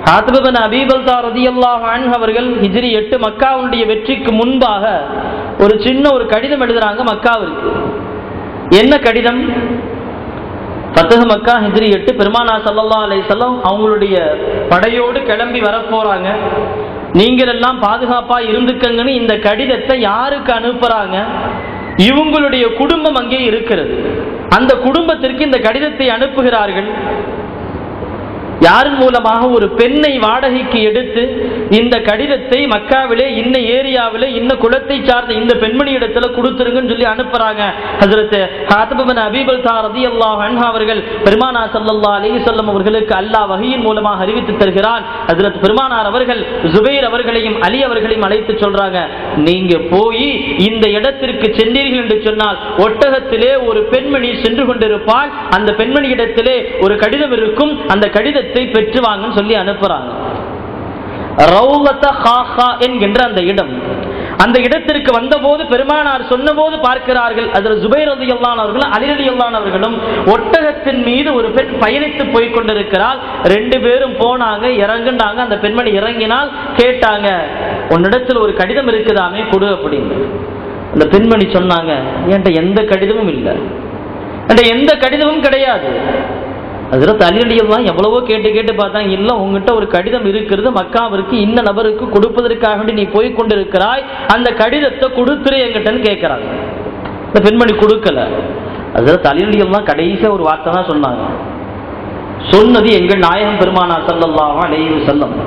ஹாத்திப் இப்னு அபீ பல்தா ரலியல்லாஹு அன்ஹு அவர்கள் ஹிஜ்ரி 8 மக்காவுடைய வெற்றிக்கு முன்பாக ஒரு சின்ன ஒரு கடிதம் எழுதுறாங்க மக்காவிற்கு. என்ன கடிதம்? ஃபத்ஹ் மக்கா ஹிஜ்ரி 8, பெருமானார் ஸல்லல்லாஹு அலைஹி வஸல்லம் அவங்களுடைய படையோடு கிளம்பி வரப்போறாங்க. நீங்கள் எல்லாம் பாதுகாப்பா இருந்துக்கங்கன்னு இந்த கடிதத்தை யாருக்கு அனுப்புறாங்க? இவங்களுடைய குடும்பம் அங்கே இருக்கிறது. அந்த குடும்பத்திற்கு இந்த கடிதத்தை அனுப்புகிறார்கள். யாரின் மூலமாக? ஒரு பெண்ணை வாடகைக்கு எடுத்து இந்த கடிதத்தை மக்காவிலே இன்ன ஏரியாவிலே இன்ன குலத்தை சார்ந்த இந்த பெண்மணி இடத்துல கொடுத்துருங்கன்னு சொல்லி அனுப்புறாங்க. ஹஜ்ரத் ஹாத்திப் பின் அபீ பல்தா ரலியல்லாஹு அன்ஹு அவர்கள் பெருமானார் ஸல்லல்லாஹு அலைஹி வஸல்லம் அவர்களுக்கு அல்லாஹ் வஹீயின் மூலமாக அறிவித்து தருகிறார். ஹஜ்ரத் பெருமானார் அவர்கள் ஜுபைர் அவர்களையும் அலி அவர்களையும் அழைத்து சொல்றாங்க, நீங்க போய் இந்த இடத்திற்கு சென்றீர்கள் என்று சொன்னால் ஒட்டகத்திலே ஒரு பெண்மணி சென்று கொண்டிருப்பாள், அந்த பெண்மணி இடத்திலே ஒரு கடிதம் இருக்கும், அந்த கடிதத்தை பெற்று வாங்கன்னு சொல்லி அனுப்புறாங்க. ரௌலத ஹாஹா என்கின்ற அந்த இடம். அந்த இடத்திற்கு வந்தபோது பெருமானார் சொன்னபோது பார்க்கிறார்கள், அதில் ஜுபைர் ரலியல்லாஹு அன்ஹு அவர்களும் அலி ரலியல்லாஹு அன்ஹு அவர்களும் ஒட்டகத்தின் மீது ஒரு பெண் பயணித்து போய் கொண்டிருக்கிறாள். ரெண்டு பேரும் போனாங்க, இறங்குனாங்க. அந்த பெண்மணி இறங்கினால் கேட்டாங்க, உன்னிடத்தில் ஒரு கடிதம் இருக்குதாமே கொடு அப்படின்னு. அந்த பெண்மணி சொன்னாங்க, என்கிட்ட எந்த கடிதமும் இல்லை, என்கிட்ட எந்த கடிதமும் கிடையாது. ஹஜ்ரத் அலி ரலியல்லாஹு எவ்வளவோ கேட்டு கேட்டு பார்த்தாங்க, இல்லை உங்ககிட்ட ஒரு கடிதம் இருக்கிறது, மக்காவிற்கு இன்ன நபருக்கு கொடுப்பதற்காக வேண்டி நீ போய் கொண்டிருக்கிறாய், அந்த கடிதத்தை கொடுத்துரு என்கிட்டன்னு கேட்கிறாங்க. இந்த பெண்மணி கொடுக்கல. ஹஜ்ரத் அலி ரலியல்லாஹு கடைசியா ஒரு வார்த்தை தான் சொன்னாங்க. சொன்னது எங்கள் நாயகம் பெருமானார் ஸல்லல்லாஹு அலைஹி வஸல்லம்.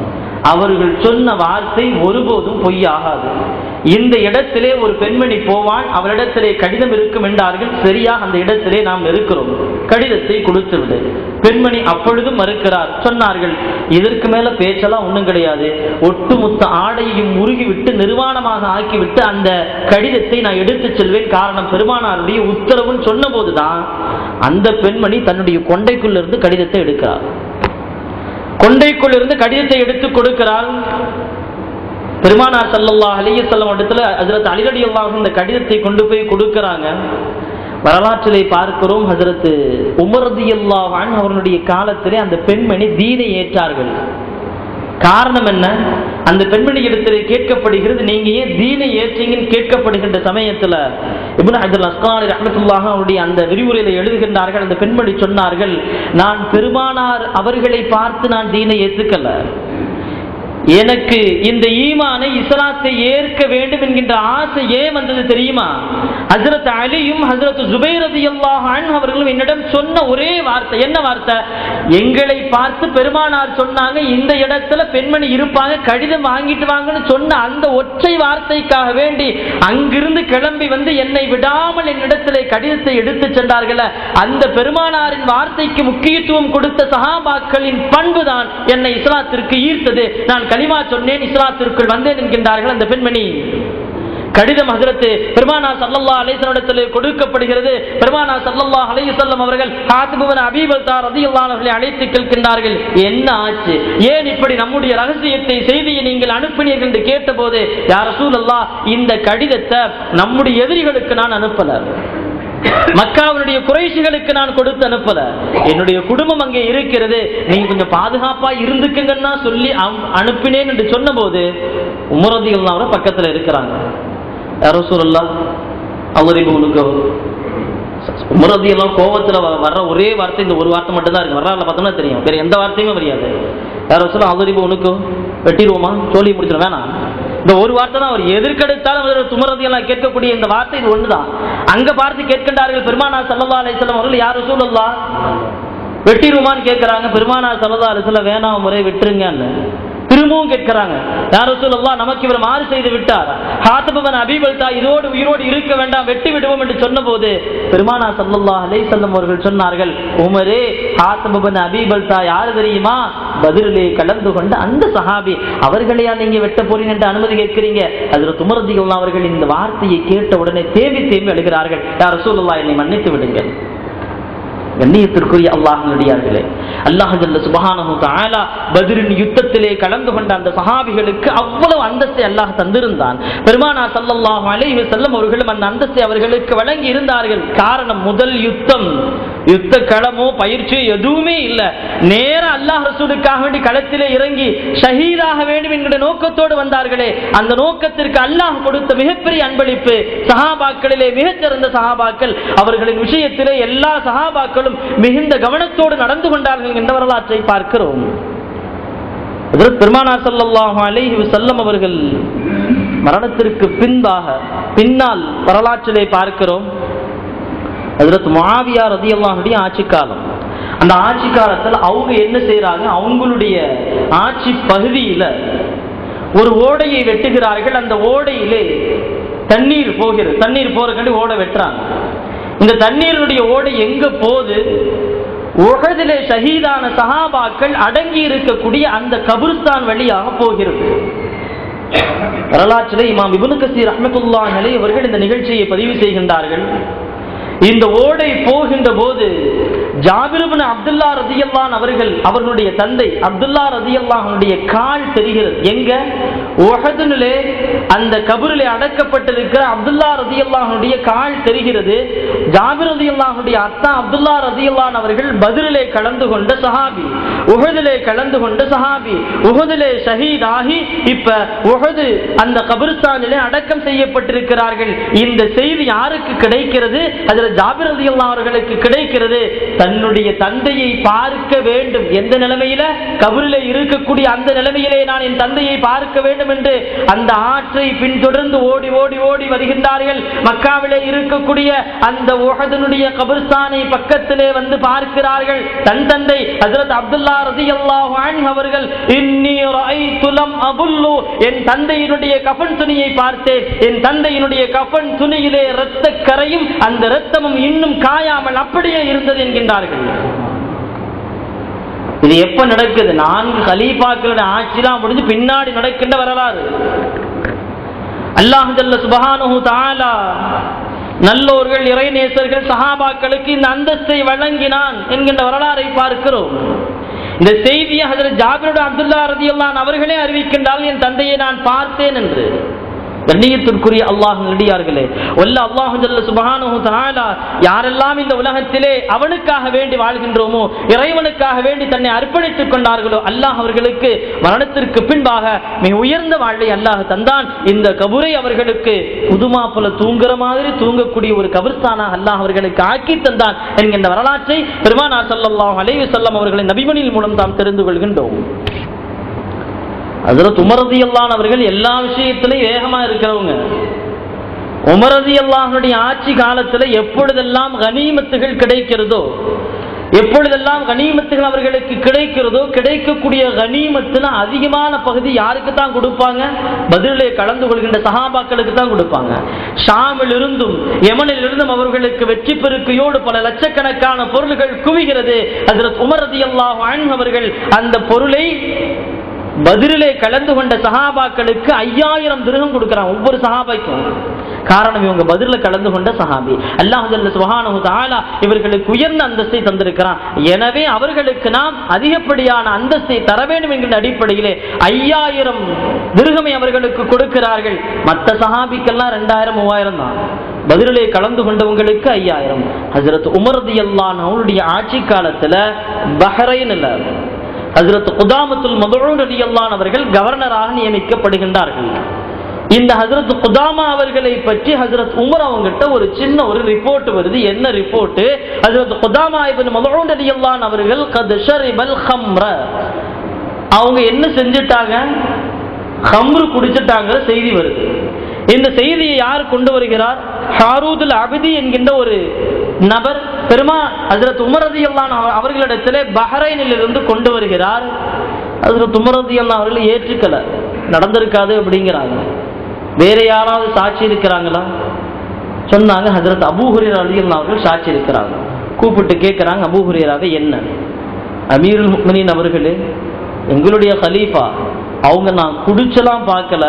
அவர்கள் சொன்ன வார்த்தை ஒருபோதும் பொய்யாகாது. இந்த இடத்திலே ஒரு பெண்மணி போவாள், அவரிடத்திலே கடிதம் இருக்கும் என்றார்கள். சரியா அந்த இடத்திலே நாம் இருக்கிறோம், கடிதத்தை கொடுத்து விடு. பெண்மணி அப்பொழுதும் மறுக்கிறார். சொன்னார்கள், இதற்கு மேல பேச்செல்லாம் ஒண்ணும் கிடையாது, ஒட்டுமொத்த ஆடையையும் உருகிவிட்டு நிர்வாணமாக ஆக்கிவிட்டு அந்த கடிதத்தை நான் எடுத்து செல்வேன். காரணம் பெருமானாருடைய உத்தரவுன்னு சொன்ன போதுதான் அந்த பெண்மணி தன்னுடைய கொண்டைக்குள்ள இருந்து கடிதத்தை எடுக்கிறார். கொண்டைக்குள் இருந்து கடிதத்தை எடுத்து கொடுக்கிறார். பெருமானார் ஸல்லல்லாஹு அலைஹி வஸல்லம் இடத்துல ஹஜ்ரத் அலி ரலியல்லாஹு அன்ஹு இந்த கடிதத்தை கொண்டு போய் கொடுக்கறாங்க. வரலாற்றிலே பார்க்கிறோம், ஹஜ்ரத் உமர் ரலியல்லாஹு அன்ஹு அவர்களுடைய காலத்திலே அந்த பெண்மணி தீனை ஏற்றார்கள். காரணம் என்ன? அந்த பெண்மணி இடத்திலே கேட்கப்படுகிறது, நீங்க ஏன் தீனை ஏற்றீங்கன்னு கேட்கப்படுகின்ற சமயத்துல இப்னு ஹஜர் அஸ்கலானி ரஹ்மத்துல்லாஹி அவருடைய அந்த விரிவுரையில எழுதுகின்றார்கள், அந்த பெண்மணி சொன்னார்கள், நான் பெருமானார் அவர்களை பார்த்து நான் தீனை ஏற்றுக்கல, எனக்கு இந்த ஈமானை இஸ்லாத்தை ஏற்க வேண்டும் என்கின்ற ஆசை ஏன் வந்தது தெரியுமா? ஹஜ்ரத் அலியும் ஹஜ்ரத் ஜுபைர் ரலியல்லாஹு அன்ஹு அவர்களும் என்னிடம் சொன்ன ஒரே வார்த்தை. என்ன வார்த்தை? எங்களை பார்த்து பெருமானார் சொன்னாங்க, இந்த இடத்துல பெண்மணி இருப்பாங்க, கடிதம் வாங்கிட்டு வாங்கன்னு சொன்ன அந்த ஒற்றை வார்த்தைக்காக வேண்டி அங்கிருந்து கிளம்பி வந்து என்னை விடாமல் என்னிடத்திலே கடிதத்தை எடுத்து சென்றார்கள். அந்த பெருமானாரின் வார்த்தைக்கு முக்கியத்துவம் கொடுத்த சஹாபாக்களின் பண்புதான் என்னை இஸ்லாத்திற்கு ஈர்த்தது. நான் கலிமா சொன்னேன், இஸ்லாத்திற்குள் வந்தேன் என்கின்றார்கள் அந்த பெண்மணி. கடிதம் ஹஜ்ரத் பெருமானார் ஸல்லல்லாஹு அலைஹி வஸல்லம் இடத்திலே கொடுக்கப்படுகிறது. பெருமானார் ஸல்லல்லாஹு அலைஹி வஸல்லம் அவர்கள் ஹாத்திப் பின் அபீ பல்தா ரலியல்லாஹு அன்ஹு அவர்களை அழைத்து கேட்கின்றார்கள், என்ன ஆச்சு, ஏன் இப்படி நம்முடைய ரகசியத்தை செய்தியை நீங்கள் அனுப்பினீர்கள் என்று கேட்டபோது, யா ரசூலல்லாஹ், இந்த கடிதத்தை நம்முடைய எதிரிகளுக்கு நான் அனுப்பல, மக்காவுடைய குறைஷிகளுக்கு நான் கொடுத்து அனுப்பல, என்னுடைய குடும்பம் அங்கே இருக்கிறது, நீங்க கொஞ்சம் பாதுகாப்பா இருந்துக்குங்கன்னா சொல்லி அனுப்பினேன் என்று சொன்ன போது உமர் ரலியல்லாஹு அன்ஹு பக்கத்துல இருக்கிறாங்க. யா ரசூலல்லாஹ் அவருக்கு உமர் ரலியல்லாஹு அன்ஹு கோபத்துல வர்ற ஒரே வார்த்தை இந்த ஒரு வார்த்தை மட்டும் தான் இருக்கு. வரலாறுல பார்த்தோம்னா தெரியும், வேற எந்த வார்த்தையுமே வரையாது. யா ரசூலல்லாஹ் அவருக்கு உனக்கு வெட்டிடுவோமா, சொல்லி முடிச்சிடும், வேணாம், இந்த ஒரு வார்த்தை தான். அவர் எதிர்கெடுத்தாலும் உமர் ரலியல்லாஹு கேட்கக்கூடிய இந்த வார்த்தை இது ஒண்ணுதான். அங்க பார்த்து கேட்கின்றார்கள் பெருமானார் ஸல்லல்லாஹு அலைஹி வஸல்லம் அவர்கள், யா ரசூலல்லாஹ் வெட்டிடுவோமான்னு கேட்கிறாங்க. பெருமானார் ஸல்லல்லாஹு அலைஹி வஸல்லம் வேணாம் முறை விட்டுருங்கன்னு திரும்பவும் கேட்கிறாங்க. யா ரசூலல்லாஹ், நமக்கு இவர் மாறு செய்து விட்டார், ஹாத்திப் பின் அபீ பல்தா இதோடு உயிரோடு இருக்க வேண்டாம், வெட்டி விடுவோம் என்று சொன்னபோது பெருமானார் ஸல்லல்லாஹு அலைஹி வஸல்லம் அவர்கள் சொன்னார்கள், உமரே, ஹாத்திப் பின் அபீ பல்தா யாரு தெரியுமா? பத்ரிலே கலந்து கொண்ட அந்த சஹாபி, அவர்களையா நீங்க வெட்ட போறீங்க என்று அனுமதி கேட்கிறீங்க? ஹஜ்ரத் உமர் ரலியல்லாஹு அன்ஹு அவர்கள் இந்த வார்த்தையை கேட்ட உடனே தேம்பி தேம்பி அழுகிறார்கள், யா ரசூலல்லாஹ், என்னை மன்னித்து விடுங்கள். கண்ணியத்திற்குரிய அல்லாஹ்வினுடையார்களே, அல்லாஹ் ஜல்ல சுப்ஹானஹு தஆலா பத்ரின் யுத்தத்திலே கலந்து கொண்ட அந்த சஹாபிகளுக்கு அவ்வளவு அந்தஸ்தை அல்லாஹ் தந்திருந்தான். பெருமானார் ஸல்லல்லாஹு அலைஹி வஸல்லம் அவர்களும் அந்த அந்தஸ்தை அவர்களுக்கு வழங்கி இருந்தார்கள். காரணம், முதல் யுத்தம், யுத்த களமோ பயிற்சியோ எதுவுமே இல்லை, நேர அல்லாஹ் ரசூலுக்காக வேண்டி களத்திலே இறங்கி ஷஹீதாக வேண்டும் என்கிற நோக்கத்தோடு வந்தார்களே, அந்த நோக்கத்திற்கு அல்லாஹ் கொடுத்த மிகப்பெரிய அன்பளிப்பு. சஹாபாக்களிலே மிகச்சிறந்த சஹாபாக்கள், அவர்களின் விஷயத்திலே எல்லா சஹாபாக்களும் மிகுந்த கவனத்தோடு நடந்து கொண்டார்கள் என்ற வரலாற்றை பார்க்கிறோம். ஹஜ்ரத் பெருமானார் ஸல்லல்லாஹு அலைஹி வஸல்லம் அவர்கள் மரணத்திற்கு பின்னால் வரலாற்றிலே பார்க்கிறோம், ஹஜ்ரத் முஆவியா ரலியல்லாஹு அன்ஹுடைய ஆட்சி காலம். அந்த ஆட்சி காலத்தில் அவங்க என்ன செய்யறாங்க, அவங்களுடைய ஆட்சி பகுதியில ஒரு ஓடையை வெட்டுகிறார்கள். அந்த ஓடையிலே தண்ணீர் போகிறது. தண்ணீர் போறதுக்காண்டி ஓடை வெட்டுறாங்க. இந்த தண்ணீருடைய ஓடை எங்க போகுது? உஹதிலே ஷஹீதான சஹாபாக்கள் அடங்கி இருக்கக்கூடிய அந்த கபிரிஸ்தான் வழியாக போகிறது. வரலாற்றிலே இமாம் இப்னு கஸீர் ரஹ்மத்துல்லாஹி அலைஹி அவர்கள் இந்த நிகழ்ச்சியை பதிவு செய்கின்றார்கள். இந்த ஓடை போகின்ற போது ஜாபிர் இப்னு அப்துல்லா ரலியல்லாஹு அவர்கள், அவர்களுடைய தந்தை அப்துல்லா ரலியல்லாஹுடைய கால் தெரிகிறது. எங்க? உஹதிலே அந்த கபரிலே அடக்கப்பட்டிருக்கிற அப்துல்லா ரலியல்லாஹுடைய கால் தெரிகிறது. ஜாபிர் ரலியல்லாஹுடைய அத்தா அப்துல்லா ரலியல்லாஹு அவர்கள் பத்ரிலே கலந்து கொண்ட சஹாபி, உஹதிலே கலந்து கொண்ட சஹாபி, உஹதிலே ஷஹீத் ஆகி இப்ப உஹது அந்த கபிரிஸ்தானிலே அடக்கம் செய்யப்பட்டிருக்கிறார்கள். இந்த செய்தி யாருக்கு கிடைக்கிறது? அதில் ஜாபிர் ரலியல்லாஹு அவர்களுக்கு கிடைக்கிறது. தன்னுடைய தந்தையை பார்க்க வேண்டும். எந்த நிலைமையில? கபரிலே இருக்கக்கூடிய அந்த நிலைமையிலே நான் என் தந்தையை பார்க்க வேண்டும் என்று அந்த ஆற்றை பின்தொடர்ந்து ஓடி ஓடி ஓடி வருகின்றார்கள். மக்காவிலே இருக்கக்கூடிய அந்த உஹதுனுடைய கபிரிஸ்தானை பக்கத்திலே வந்து பார்க்கிறார்கள். தன் தந்தை ஹஜ்ரத் அப்துல்லா ரலியல்லாஹு அன்ஹு அவர்கள், இன்னி ரஅய்து லம் அபுல்லு, என் தந்தையினுடைய கஃன் துணியை பார்த்தேன். என் தந்தையினுடைய கஃன் துணியிலே இரத்த கரையும் அந்த இரத்தமும் இன்னும் காயாமல் அப்படியே இருந்தது என்கின்றார்கள். இது எப்ப நடக்குது? 4 கலீஃபாக்களுடைய ஆட்சிதான் முடிஞ்சு பின்னாடி நடக்கின்ற வரலாறு. அல்லாஹ் ஜல்ல சுப்ஹானஹு தஆலா நல்லோர்கள், இறைநேசர்கள், சஹாபாக்களுக்கு இந்த அந்தஸ்தை வழங்கினான் என்கின்ற வரலாறை பார்க்கிறோம். இந்த செய்தியை ஹஜ்ரத் ஜாபிர் இப்னு அப்துல்லா ரலியல்லாஹு அன்ஹு அவர்களே அறிவிக்கின்றார்கள், என் தந்தையை நான் பார்த்தேன் என்று. கண்ணியத்திற்குரிய அல்லாஹ் நடிகார்களே, அல்லாஹ் ஜல்ல சுப்ஹானஹு தஆலா யாரெல்லாம் இந்த உலகத்திலே அவனுக்காக வேண்டி வாழ்கின்றோமோ, இறைவனுக்காக வேண்டி தன்னை அர்ப்பணித்துக் கொண்டார்களோ, அல்லாஹ் அவர்களுக்கு மரணத்திற்கு பின்பாக மிக உயர்ந்த வாழ்வை அல்லாஹ் தந்தான். இந்த கபரை அவர்களுக்கு புதுமா போல தூங்குற மாதிரி தூங்கக்கூடிய ஒரு கபிரிஸ்தானாக அல்லாஹ் அவர்களுக்கு ஆக்கி தந்தான் என்கின்ற வரலாற்றை பெருமானார் ஸல்லல்லாஹு அலைஹி வஸல்லம் அவர்களின் நபிமொழியின் மூலம் தாம் தெரிந்து கொள்கின்றோம். ஹஜ்ரத் உமர் ரலியல்லாஹு அன்ஹு அவர்கள் எல்லா விஷயத்திலும் வேகமா இருக்கிறவங்க. உமர் ரலியல்லாஹு அன்ஹுடைய ஆட்சி காலத்துல எப்பொழுதெல்லாம் கனிமத்துகள் கிடைக்கிறதோ, எப்பொழுதெல்லாம் கனிமத்துகள் அவர்களுக்கு கிடைக்கிறதோ, கிடைக்கக்கூடிய கனிமத்துல அதிகமான பகுதி யாருக்கு தான் கொடுப்பாங்க? பத்ரிலே கலந்து கொள்கின்ற சஹாபாக்களுக்கு தான் கொடுப்பாங்க. ஷாமில் இருந்தும் யமனில் இருந்தும் அவர்களுக்கு வெற்றி பெருக்கையோடு பல லட்சக்கணக்கான பொருள்கள் குவிகிறது. ஹஜ்ரத் உமர் ரலியல்லாஹு அன்ஹு அவர்கள் அந்த பொருளை பத்ரிலே கலந்து கொண்ட சஹாபாக்களுக்கு 5000 திர்ஹம் கொடுக்கிறான் ஒவ்வொரு சஹாபாய்க்கும். காரணம், இவங்க பத்ரில கலந்து கொண்ட சஹாபி. அல்லாஹ் ஜல்ல சுப்ஹானஹு தஆலா இவர்களுக்கு உயர்ந்த அந்தஸ்தை தந்திருக்கிறான். எனவே அவர்களுக்கு நாம் அதிகப்படியான அந்தஸ்தை தர வேண்டும் என்கிற அடிப்படையிலே 5000 திர்ஹமை அவர்களுக்கு கொடுக்கிறார்கள். மற்ற சஹாபிக்கெல்லாம் 2000 3000 தான். பத்ரிலே கலந்து கொண்டவங்களுக்கு 5000. ஹஜ்ரத் உமர் ரலியல்லாஹு அன்ஹு அவருடைய ஆட்சி காலத்துல பஹ்ரைன்ல ஹஜ்ரத் குதாமத்துல் மதுஊன் ரலியல்லாஹு அன்ஹு அவர்கள் கவர்னராக நியமிக்கப்படுகின்றார்கள். இந்த ஹஜ்ரத் குதாமா அவர்களை பற்றி ஹஜ்ரத் உமர் அவங்ககிட்ட ஒரு சின்ன ஒரு ரிப்போர்ட் வருது. என்ன ரிப்போர்ட்? ஹஜ்ரத் குதாமா இப்னு மதுஊன் ரலியல்லாஹு அன்ஹு அவர்கள் கத் ஷரிபல் ஹம்ர, அவங்க என்ன செஞ்சிட்டாங்க? ஹம்ரு குடிச்சிட்டாங்க செய்தி வருது. இந்த செய்தியை யார் கொண்டு வருகிறார்? ஹாரூதுல் அபிதி என்கின்ற ஒரு நபர் ஹஜ்ரத் உமர் ரலியல்லாஹு அன்ஹு அவர்களிடத்திலே பஹ்ரைனில் இருந்து கொண்டு வருகிறார். ஹஜ்ரத் உமர் ரலியல்லாஹு அன்ஹு அவர்கள் ஏற்றுக்கல, நடந்திருக்காது அப்படிங்கிறாங்க. வேற யாராவது சாட்சி இருக்கிறாங்களா? சொன்னாங்க, ஹஜ்ரத் அபூ ஹுரைரா ரலியல்லாஹு அன்ஹு அவர்கள் சாட்சி இருக்கிறாங்க. கூப்பிட்டு கேட்கிறாங்க, அபூ ஹுரைராவே என்ன? அமீருல் முஃமினீன் அவர்களே, எங்களுடைய கலீஃபா அவங்க நான் குடிச்சலாம் பார்க்கல,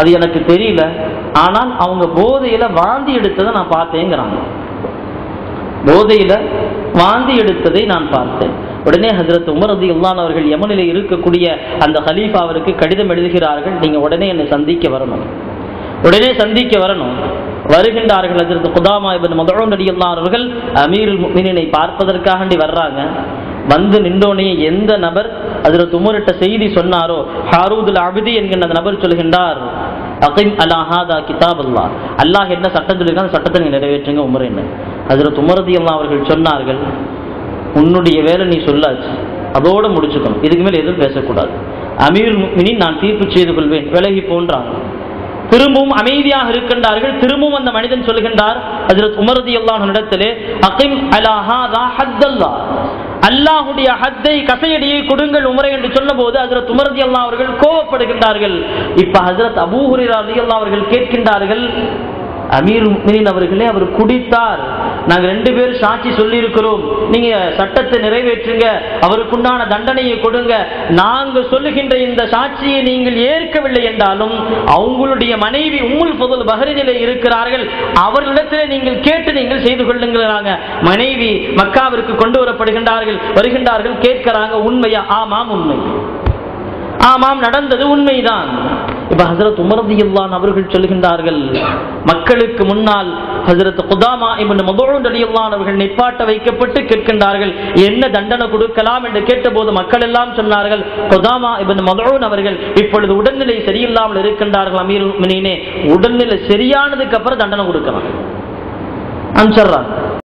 அது எனக்கு தெரியல, ஆனால் அவங்க போதையில வாந்தி எடுத்ததை நான் பார்த்தேங்கிறாங்க. போதையில வாந்தி எடுத்ததை நான் பார்த்தேன். உடனே ஹஜ்ரத் உமர் ரலியல்லாஹு அன்ஹு அவர்கள் யமனிலே இருக்கக்கூடிய அந்த கலீஃபாவிற்கு கடிதம் எழுதுகிறார்கள், நீங்க உடனே என்னை சந்திக்க வரணும், உடனே சந்திக்க வரணும். வருகின்றார்கள். ஹஜ்ரத் குதாமா இப்னு மதுஊன் ரலியல்லாஹு அன்ஹு அவர்கள் அமீருல் முஃமினீனை பார்ப்பதற்காக வர்றாங்க. வந்து நின்றோனே எந்த நபர் ஹஜ்ரத் உமர்கிட்ட செய்தி சொன்னாரோ, ஹாரூதுல் அபிதி என்கின்ற அந்த நபர் சொல்கின்றார், அகிம் அலா ஹாதா கிதாபல்லாஹ், அல்லாஹ் என்ன சட்டம் சொல்லியிருக்காங்க அந்த சட்டத்தை நீங்க நிறைவேற்றுங்க உமர் என்ன. ஹஜ்ரத் உமர் ரலியல்லாஹு அவர்கள் சொன்னார்கள், உன்னுடைய வேலை நீ சொல்லாச்சு, அதோட முடிச்சுக்கணும், இதுக்கு மேல எதுவும் பேசக்கூடாது. அமீருல் முஃமினீன் நான் தீர்ப்பு செய்து கொள்வேன், விலகி போன்றார். திரும்பவும் அமைதியாக இருக்கின்றார்கள். திரும்பவும் அந்த மனிதன் சொல்கின்றார் ஹஜ்ரத் உமர் ரலியல்லாஹு அன்ஹு இடத்திலே, அகிம் அலா ஹாதா ஹத்தல்லாஹ், அல்லாஹ்வுடைய ஹத்தை கசையடியை கொடுங்கள் உமரே என்று சொன்னபோது ஹஜ்ரத் உமர் ரலியல்லாஹு அவர்கள் கோபப்படுகின்றார்கள். இப்ப ஹஜ்ரத் அபூ ஹுரைரா ரலியல்லாஹு அவர்கள் கேட்கின்றார்கள், அமீருல் முஃமினீன் அவர்களே, அவர் குடித்தார், நாங்க 2 பேர் சாட்சி சொல்லி இருக்கிறோம், நீங்க சட்டத்தை நிறைவேற்றுங்க, அவருக்குண்டான தண்டனையை கொடுங்க. நாங்க சொல்லுகின்ற இந்த சாட்சியை நீங்கள் ஏற்கவில்லை என்றாலும் அவங்களுடைய மனைவி உம்முல் ஃபதுல் பஹ்ரைனிலே இருக்கிறார்கள், அவர்களிடத்திலே நீங்கள் கேட்டு நீங்கள் செய்து கொள்ளுங்கிறாங்க. மனைவி மக்காவிற்கு கொண்டு வருகின்றார்கள், கேட்கிறாங்க, உண்மையா? ஆமாம் உண்மை, ஆமாம் நடந்தது உண்மைதான். இப்ப ஹஜ்ரத் உமர் ரலியல்லாஹு அன்ஹு அவர்கள் சொல்கின்றார்கள், மக்களுக்கு முன்னால் ஹஜ்ரத் குதாமா இப்னு மதுஊன் ரலியல்லாஹு அன்ஹு அவர்கள் நிப்பாட்ட வைக்கப்பட்டு கேட்கின்றார்கள், என்ன தண்டனை கொடுக்கலாம் என்று கேட்டபோது மக்கள் எல்லாம் சொன்னார்கள், குதாமா இப்னு மதுஊன் அவர்கள் இப்பொழுது உடல்நிலை சரியில்லாமல் இருக்கின்றார்கள், அமீருல் முஃமினீனே உடல்நிலை சரியானதுக்கு அப்புறம் தண்டனை கொடுக்கலாம் அன்சர்றாங்க.